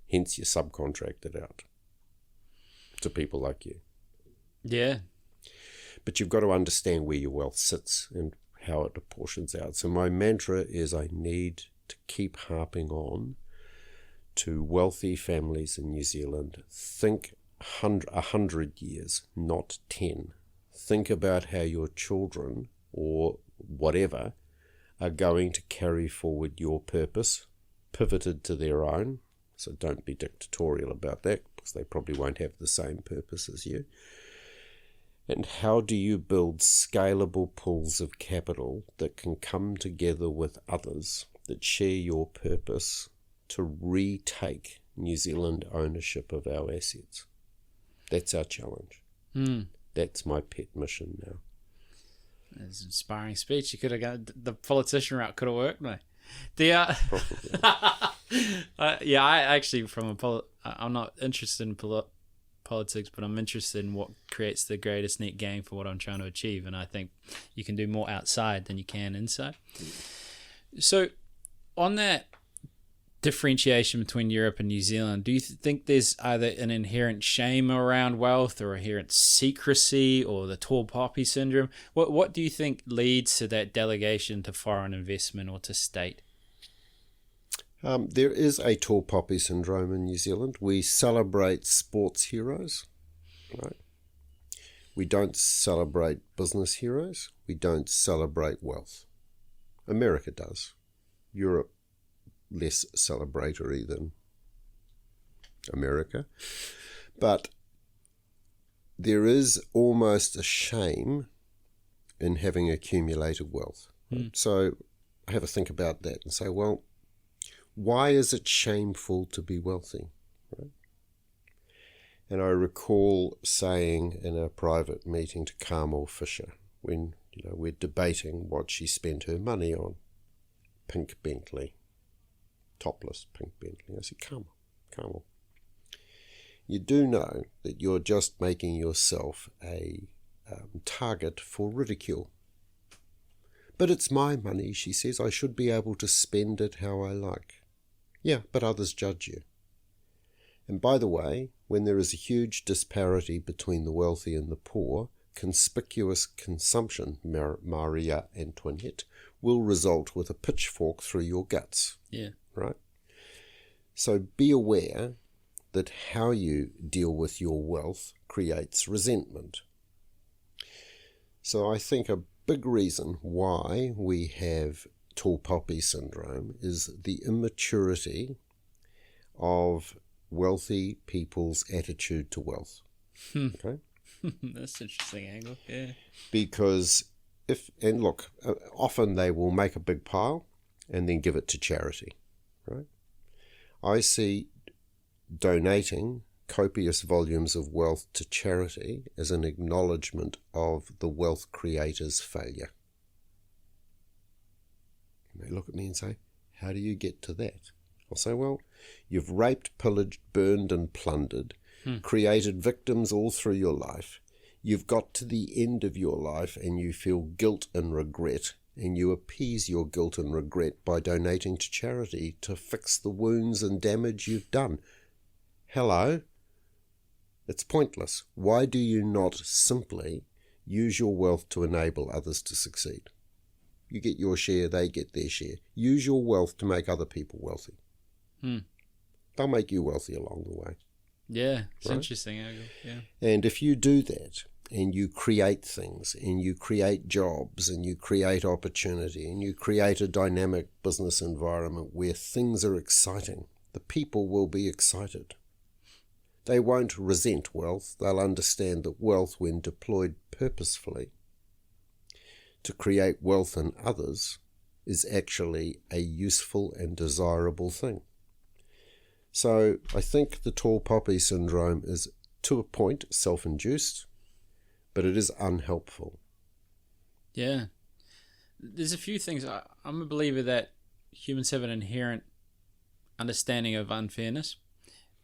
B: Hence, you're subcontracted out to people like you.
A: Yeah.
B: But you've got to understand where your wealth sits and how it apportions out. So my mantra is I need to keep harping on to wealthy families in New Zealand. Think 100 years, not 10. Think about how your children or whatever are going to carry forward your purpose, pivoted to their own. So don't be dictatorial about that, because they probably won't have the same purpose as you. And how do you build scalable pools of capital that can come together with others that share your purpose to retake New Zealand ownership of our assets? That's our challenge. That's my pet mission now.
A: That's an inspiring speech. You could have got the politician route. Could have worked, mate. I actually, I'm not interested in politics, but I'm interested in what creates the greatest net gain for what I'm trying to achieve, and I think you can do more outside than you can inside. So, on that differentiation between Europe and New Zealand, do you think there's either an inherent shame around wealth or inherent secrecy or the tall poppy syndrome? What do you think leads to that delegation to foreign investment or to state?
B: There is a tall poppy syndrome in New Zealand. We celebrate sports heroes, right? We don't celebrate business heroes. We don't celebrate wealth. America does. Europe, less celebratory than America. But there is almost a shame in having accumulated wealth. Right? So I have a think about that and say, well, why is it shameful to be wealthy? Right? And I recall saying in a private meeting to Carmel Fisher, when we're debating what she spent her money on, pink Bentley, topless pink Bentley. I said, Carmel, you do know that you're just making yourself a target for ridicule. But it's my money, she says. I should be able to spend it how I like. Yeah, but others judge you. And by the way, when there is a huge disparity between the wealthy and the poor, conspicuous consumption, Maria Antoinette, will result with a pitchfork through your guts.
A: Yeah.
B: Right? So be aware that how you deal with your wealth creates resentment. So I think a big reason why we have tall poppy syndrome is the immaturity of wealthy people's attitude to wealth. Okay?
A: That's an interesting angle, yeah.
B: Because often they will make a big pile and then give it to charity, right? I see donating copious volumes of wealth to charity as an acknowledgement of the wealth creator's failure. And they look at me and say, how do you get to that? I'll say, well, you've raped, pillaged, burned and plundered, created victims all through your life. You've got to the end of your life and you feel guilt and regret, and you appease your guilt and regret by donating to charity to fix the wounds and damage you've done. Hello? It's pointless. Why do you not simply use your wealth to enable others to succeed? You get your share, they get their share. Use your wealth to make other people wealthy. They'll make you wealthy along the way.
A: Yeah, it's interesting. Yeah.
B: And if you do that, and you create things, and you create jobs, and you create opportunity, and you create a dynamic business environment where things are exciting, the people will be excited. They won't resent wealth. They'll understand that wealth, when deployed purposefully to create wealth in others, is actually a useful and desirable thing. So I think the tall poppy syndrome is to a point self-induced, but it is unhelpful.
A: Yeah. There's a few things. I'm a believer that humans have an inherent understanding of unfairness.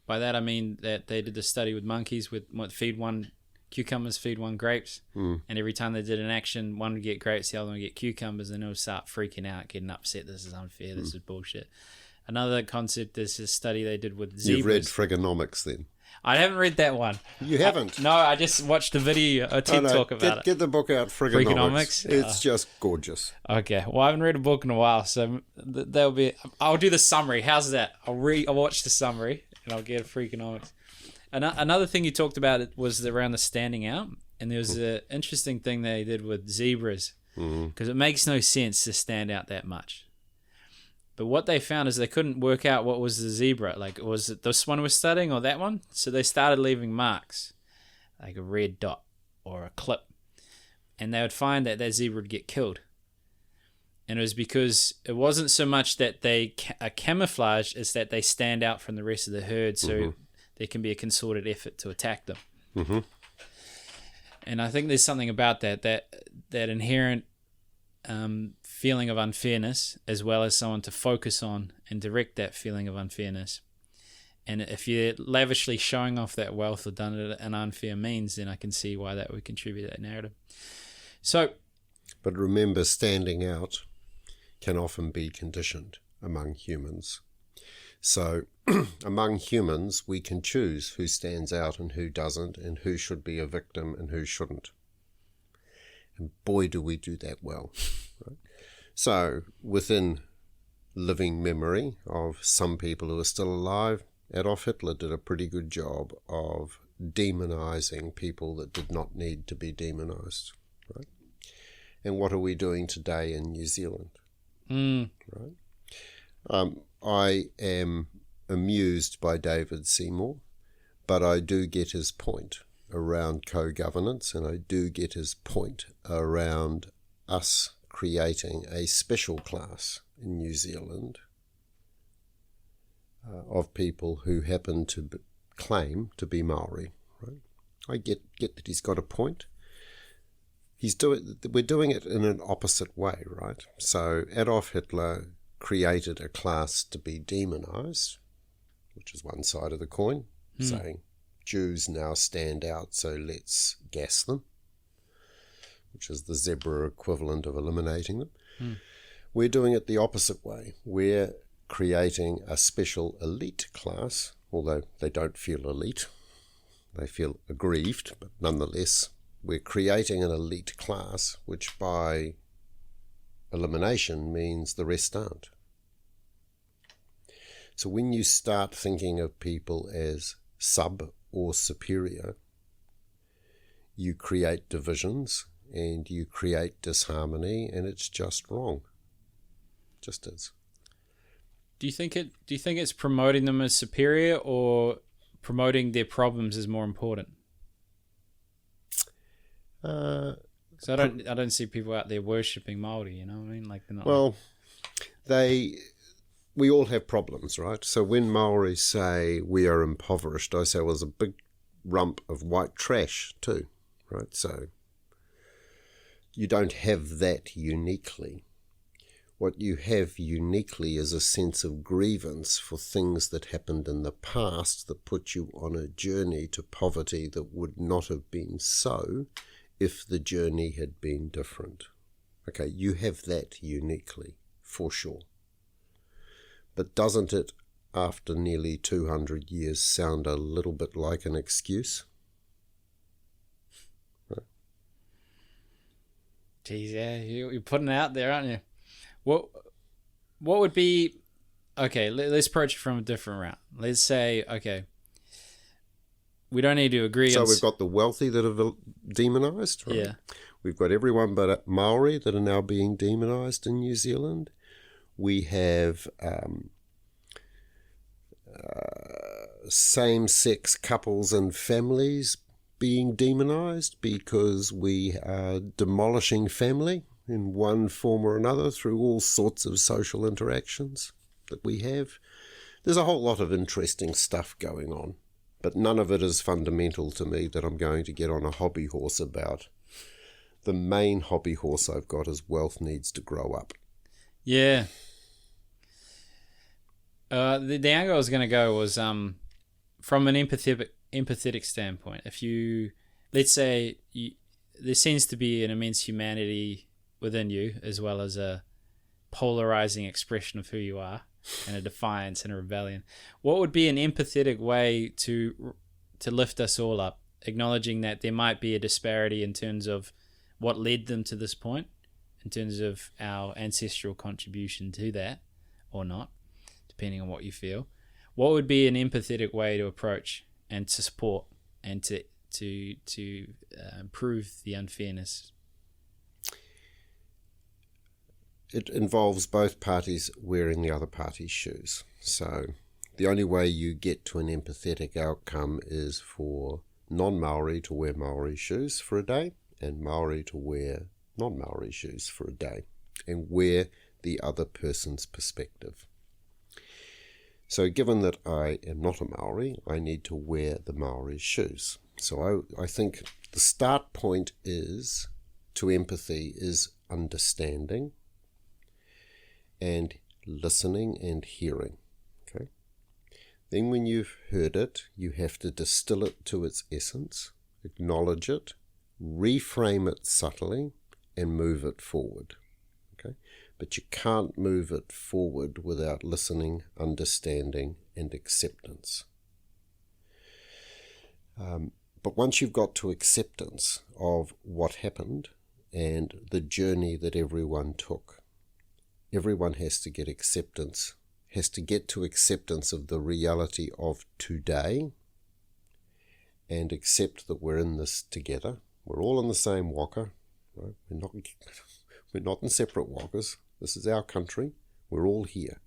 A: By that I mean that they did the study with monkeys with feed one cucumbers, feed one grapes, and every time they did an action, one would get grapes, the other one would get cucumbers, and they would start freaking out, getting upset. This is unfair. This is bullshit. Another concept is this study they did with zebras.
B: You've read Frigonomics then?
A: I haven't read that one.
B: You haven't?
A: No, I just watched a video, a TED talk about it.
B: Get the book out, Frigonomics. It's just gorgeous.
A: Okay. Well, I haven't read a book in a while, so that'll be. I'll do the summary. How's that? I'll watch the summary and I'll get a Frigonomics. Another thing you talked about was around the standing out, and there was an interesting thing they did with zebras, because it makes no sense to stand out that much. But what they found is they couldn't work out what was the zebra. Like, was it this one we're studying or that one? So they started leaving marks, like a red dot or a clip. And they would find that zebra would get killed. And it was because it wasn't so much that they are camouflaged, it's that they stand out from the rest of the herd, so there can be a concerted effort to attack them. And I think there's something about that inherent feeling of unfairness, as well as someone to focus on and direct that feeling of unfairness. And if you're lavishly showing off that wealth or done it in unfair means, then I can see why that would contribute to that narrative. So,
B: but remember, standing out can often be conditioned among humans. So among humans, we can choose who stands out and who doesn't, and who should be a victim and who shouldn't. And boy, do we do that well. Right? So within living memory of some people who are still alive, Adolf Hitler did a pretty good job of demonizing people that did not need to be demonized. Right? And what are we doing today in New Zealand? Right? I am amused by David Seymour, but I do get his point around co-governance, and I do get his point around us creating a special class in New Zealand of people who happen to claim to be Maori. Right? I get that he's got a point. We're doing it in an opposite way, right? So Adolf Hitler created a class to be demonized, which is one side of the coin, saying Jews now stand out, so let's gas them, which is the zebra equivalent of eliminating them. We're doing it the opposite way. We're creating a special elite class, although they don't feel elite. They feel aggrieved, but nonetheless, we're creating an elite class, which by elimination means the rest aren't. So when you start thinking of people as sub or superior, you create divisions and you create disharmony, and it's just wrong. Just is.
A: Do you think it's promoting them as superior, or promoting their problems is more important? So I don't see people out there worshipping Māori, you know what I mean? Like, they're not.
B: Well, we all have problems, right? So when Maori say we are impoverished, I say, well, there's a big rump of white trash too, right? So you don't have that uniquely. What you have uniquely is a sense of grievance for things that happened in the past that put you on a journey to poverty that would not have been so if the journey had been different. Okay, you have that uniquely, for sure. But doesn't it, after nearly 200 years, sound a little bit like an excuse? Right.
A: Geez, yeah, you're putting it out there, aren't you? What would be... Okay, let's approach it from a different route. Let's say, okay, we don't need to agree on...
B: So we've got the wealthy that are demonised, right?
A: Yeah.
B: We've got everyone but Maori that are now being demonised in New Zealand. We have same-sex couples and families being demonised because we are demolishing family in one form or another through all sorts of social interactions that we have. There's a whole lot of interesting stuff going on. But none of it is fundamental to me that I'm going to get on a hobby horse about. The main hobby horse I've got is wealth needs to grow up.
A: Yeah. The angle I was going to go was from an empathetic standpoint. If you, let's say, there seems to be an immense humanity within you, as well as a polarizing expression of who you are, and a defiance and a rebellion. What would be an empathetic way to lift us all up, acknowledging that there might be a disparity in terms of what led them to this point, in terms of our ancestral contribution to that, or not, depending on what you feel? What would be an empathetic way to approach and to support and to improve the unfairness?
B: It involves both parties wearing the other party's shoes. So the only way you get to an empathetic outcome is for non-Maori to wear Maori shoes for a day and Maori to wear non-Maori shoes for a day and wear the other person's perspective. So given that I am not a Maori, I need to wear the Maori's shoes. So I think the start point is to empathy is understanding and listening and hearing. Okay. Then when you've heard it, you have to distill it to its essence, acknowledge it, reframe it subtly, and move it forward. Okay. But you can't move it forward without listening, understanding, and acceptance. But once you've got to acceptance of what happened and the journey that everyone took, everyone has to get acceptance, has to get to acceptance of the reality of today and accept that we're in this together. We're all in the same waka. Right? We're not in separate wakas. This is our country. We're all here.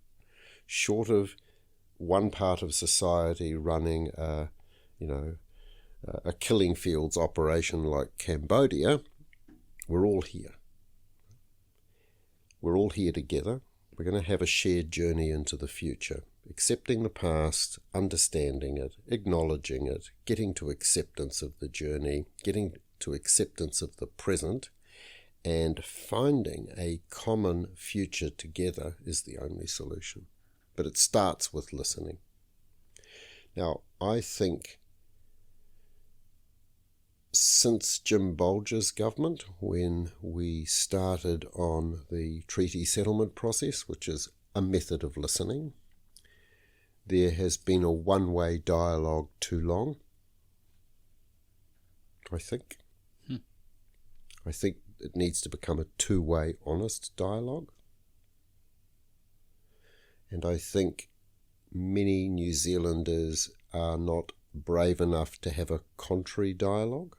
B: Short of one part of society running a killing fields operation like Cambodia, we're all here. We're all here together. We're going to have a shared journey into the future, accepting the past, understanding it, acknowledging it, getting to acceptance of the journey, getting to acceptance of the present, and finding a common future together is the only solution. But it starts with listening. Now, I think since Jim Bolger's government, when we started on the treaty settlement process, which is a method of listening, there has been a one-way dialogue too long, I think. I think it needs to become a two-way honest dialogue. And I think many New Zealanders are not brave enough to have a contrary dialogue.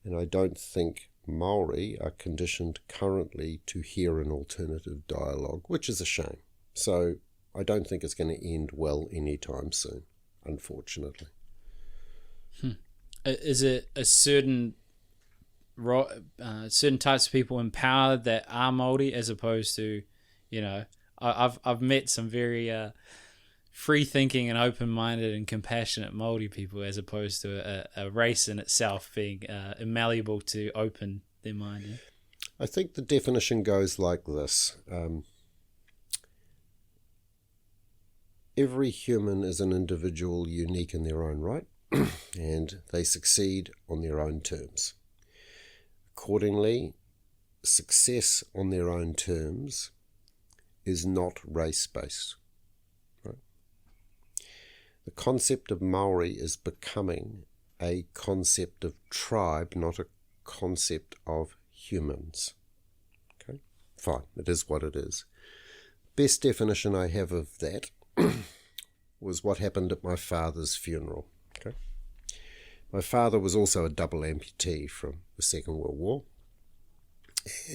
B: And I don't think Maori are conditioned currently to hear an alternative dialogue, which is a shame. So I don't think it's going to end well anytime soon, unfortunately.
A: Is it a certain types of people empowered that are Māori, as opposed to, I've met some very free-thinking and open-minded and compassionate Māori people, as opposed to a race in itself being malleable to open their mind. Yeah?
B: I think the definition goes like this. Every human is an individual unique in their own right, and they succeed on their own terms. Accordingly, success on their own terms is not race-based. Right? The concept of Maori is becoming a concept of tribe, not a concept of humans. Okay, fine, it is what it is. Best definition I have of that was what happened at my father's funeral. Okay, my father was also a double amputee from the Second World War,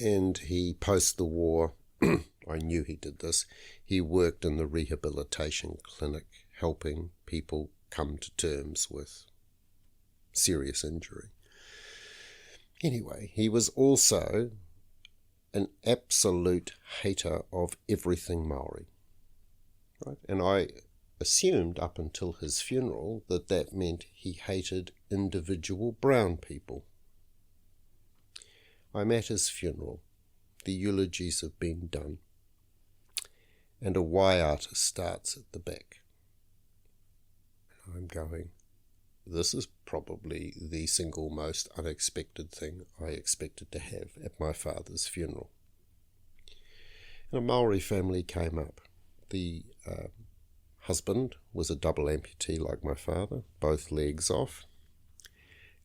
B: and he, post the war, I knew he did this, he worked in the rehabilitation clinic, helping people come to terms with serious injury. Anyway, he was also an absolute hater of everything Maori. Right? And I assumed up until his funeral that meant he hated individual brown people. I'm at his funeral. The eulogies have been done. And a Y artist starts at the back. I'm going, this is probably the single most unexpected thing I expected to have at my father's funeral. And a Maori family came up. The husband was a double amputee like my father, both legs off.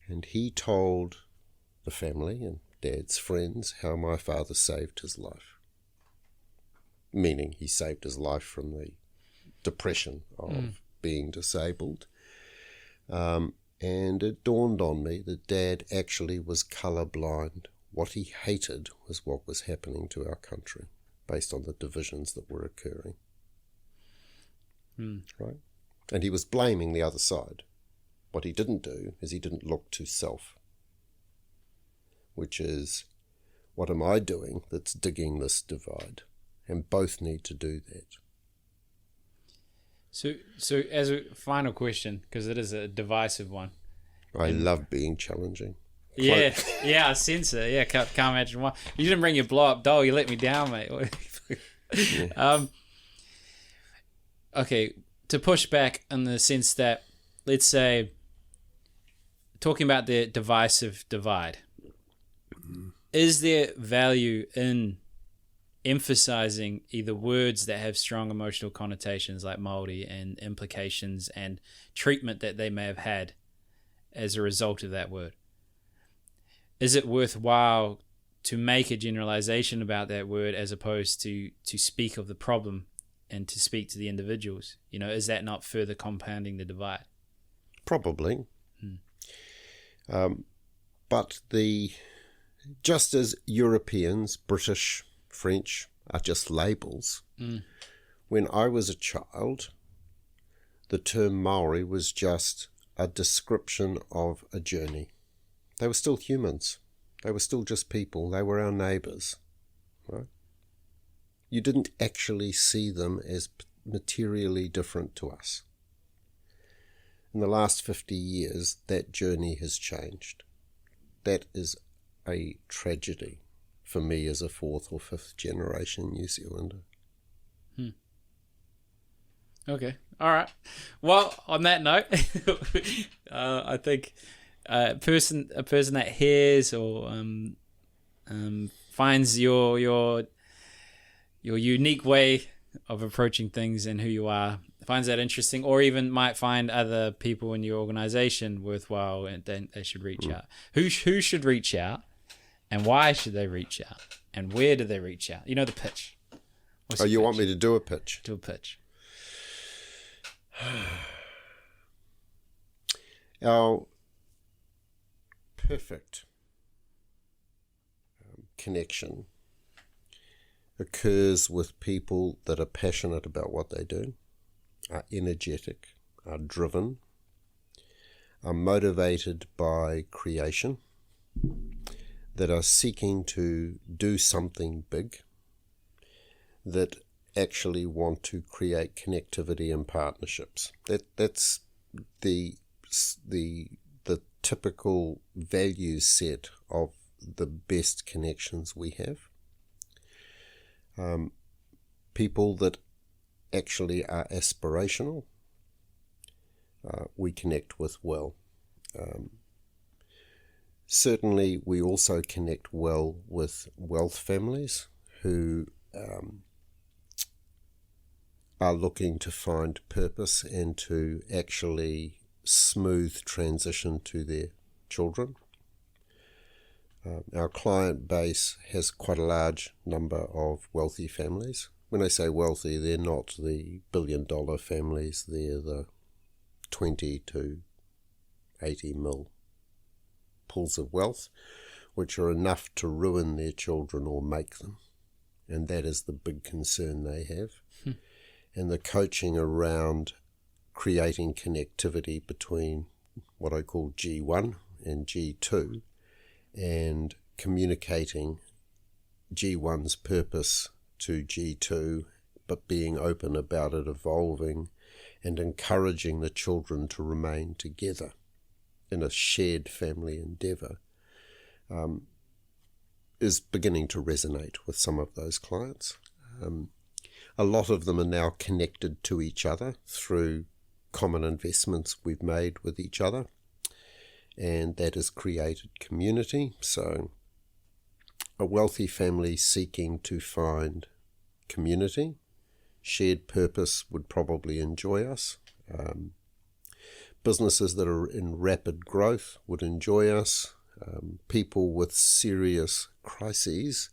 B: And he told the family and Dad's friends how my father saved his life. Meaning he saved his life from the depression of being disabled. And it dawned on me that Dad actually was colourblind. What he hated was what was happening to our country based on the divisions that were occurring. Right? And he was blaming the other side. What he didn't do is he didn't look to self, which is, what am I doing that's digging this divide? And both need to do that.
A: So as a final question, because it is a divisive one.
B: I love being challenging.
A: Yeah, I sense it. Yeah, can't imagine why. You didn't bring your blow-up doll. You let me down, mate.
B: Yeah.
A: Okay, to push back in the sense that, let's say, talking about the divisive divide, is there value in emphasizing either words that have strong emotional connotations like Māori and implications and treatment that they may have had as a result of that word? Is it worthwhile to make a generalization about that word as opposed to speak of the problem and to speak to the individuals? You know, is that not further compounding the divide?
B: Probably. But just as Europeans, British, French are just labels, when I was a child, the term Maori was just a description of a journey. They were still humans. They were still just people. They were our neighbours. Right? You didn't actually see them as materially different to us. In the last 50 years, that journey has changed. That is a tragedy for me as a fourth or fifth generation New Zealander.
A: Okay. All right. Well, on that note, I think a person that hears or finds your unique way of approaching things and who you are, finds that interesting, or even might find other people in your organization worthwhile, and then they should reach out. Who should reach out, and why should they reach out, and where do they reach out? You know, the pitch.
B: You want me to do a pitch?
A: Do a pitch.
B: Our perfect connection occurs with people that are passionate about what they do, are energetic, are driven, are motivated by creation, that are seeking to do something big, that actually want to create connectivity and partnerships. That's the typical value set of the best connections we have. People that actually are aspirational, we connect with well. Certainly we also connect well with wealth families who are looking to find purpose and to actually smooth transition to their children. Our client base has quite a large number of wealthy families. When I say wealthy, they're not the billion-dollar families, they're the 20 to 80 mil pools of wealth, which are enough to ruin their children or make them. And that is the big concern they have. And the coaching around creating connectivity between what I call G1 and G2, and communicating G1's purpose to G2, but being open about it evolving and encouraging the children to remain together in a shared family endeavour is beginning to resonate with some of those clients. A lot of them are now connected to each other through common investments we've made with each other, and that has created community. So a wealthy family seeking to find community, shared purpose would probably enjoy us. Businesses that are in rapid growth would enjoy us. People with serious crises,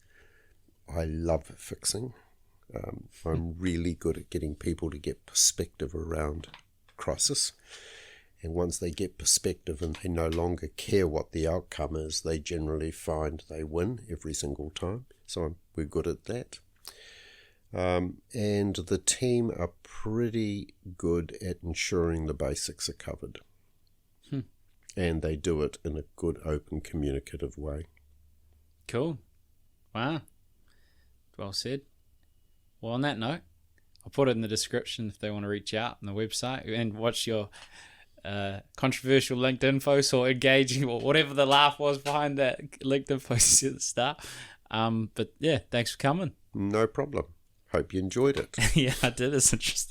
B: I love fixing. I'm really good at getting people to get perspective around crisis. And once they get perspective and they no longer care what the outcome is, they generally find they win every single time. So we're good at that. And the team are pretty good at ensuring the basics are covered. And they do it in a good, open, communicative way.
A: Cool. Wow. Well said. Well, on that note, I'll put it in the description if they want to reach out on the website and watch your controversial LinkedIn post or engaging or whatever the laugh was behind that LinkedIn post at the start. But yeah, thanks for coming.
B: No problem. Hope you enjoyed it.
A: Yeah, I did. It's interesting.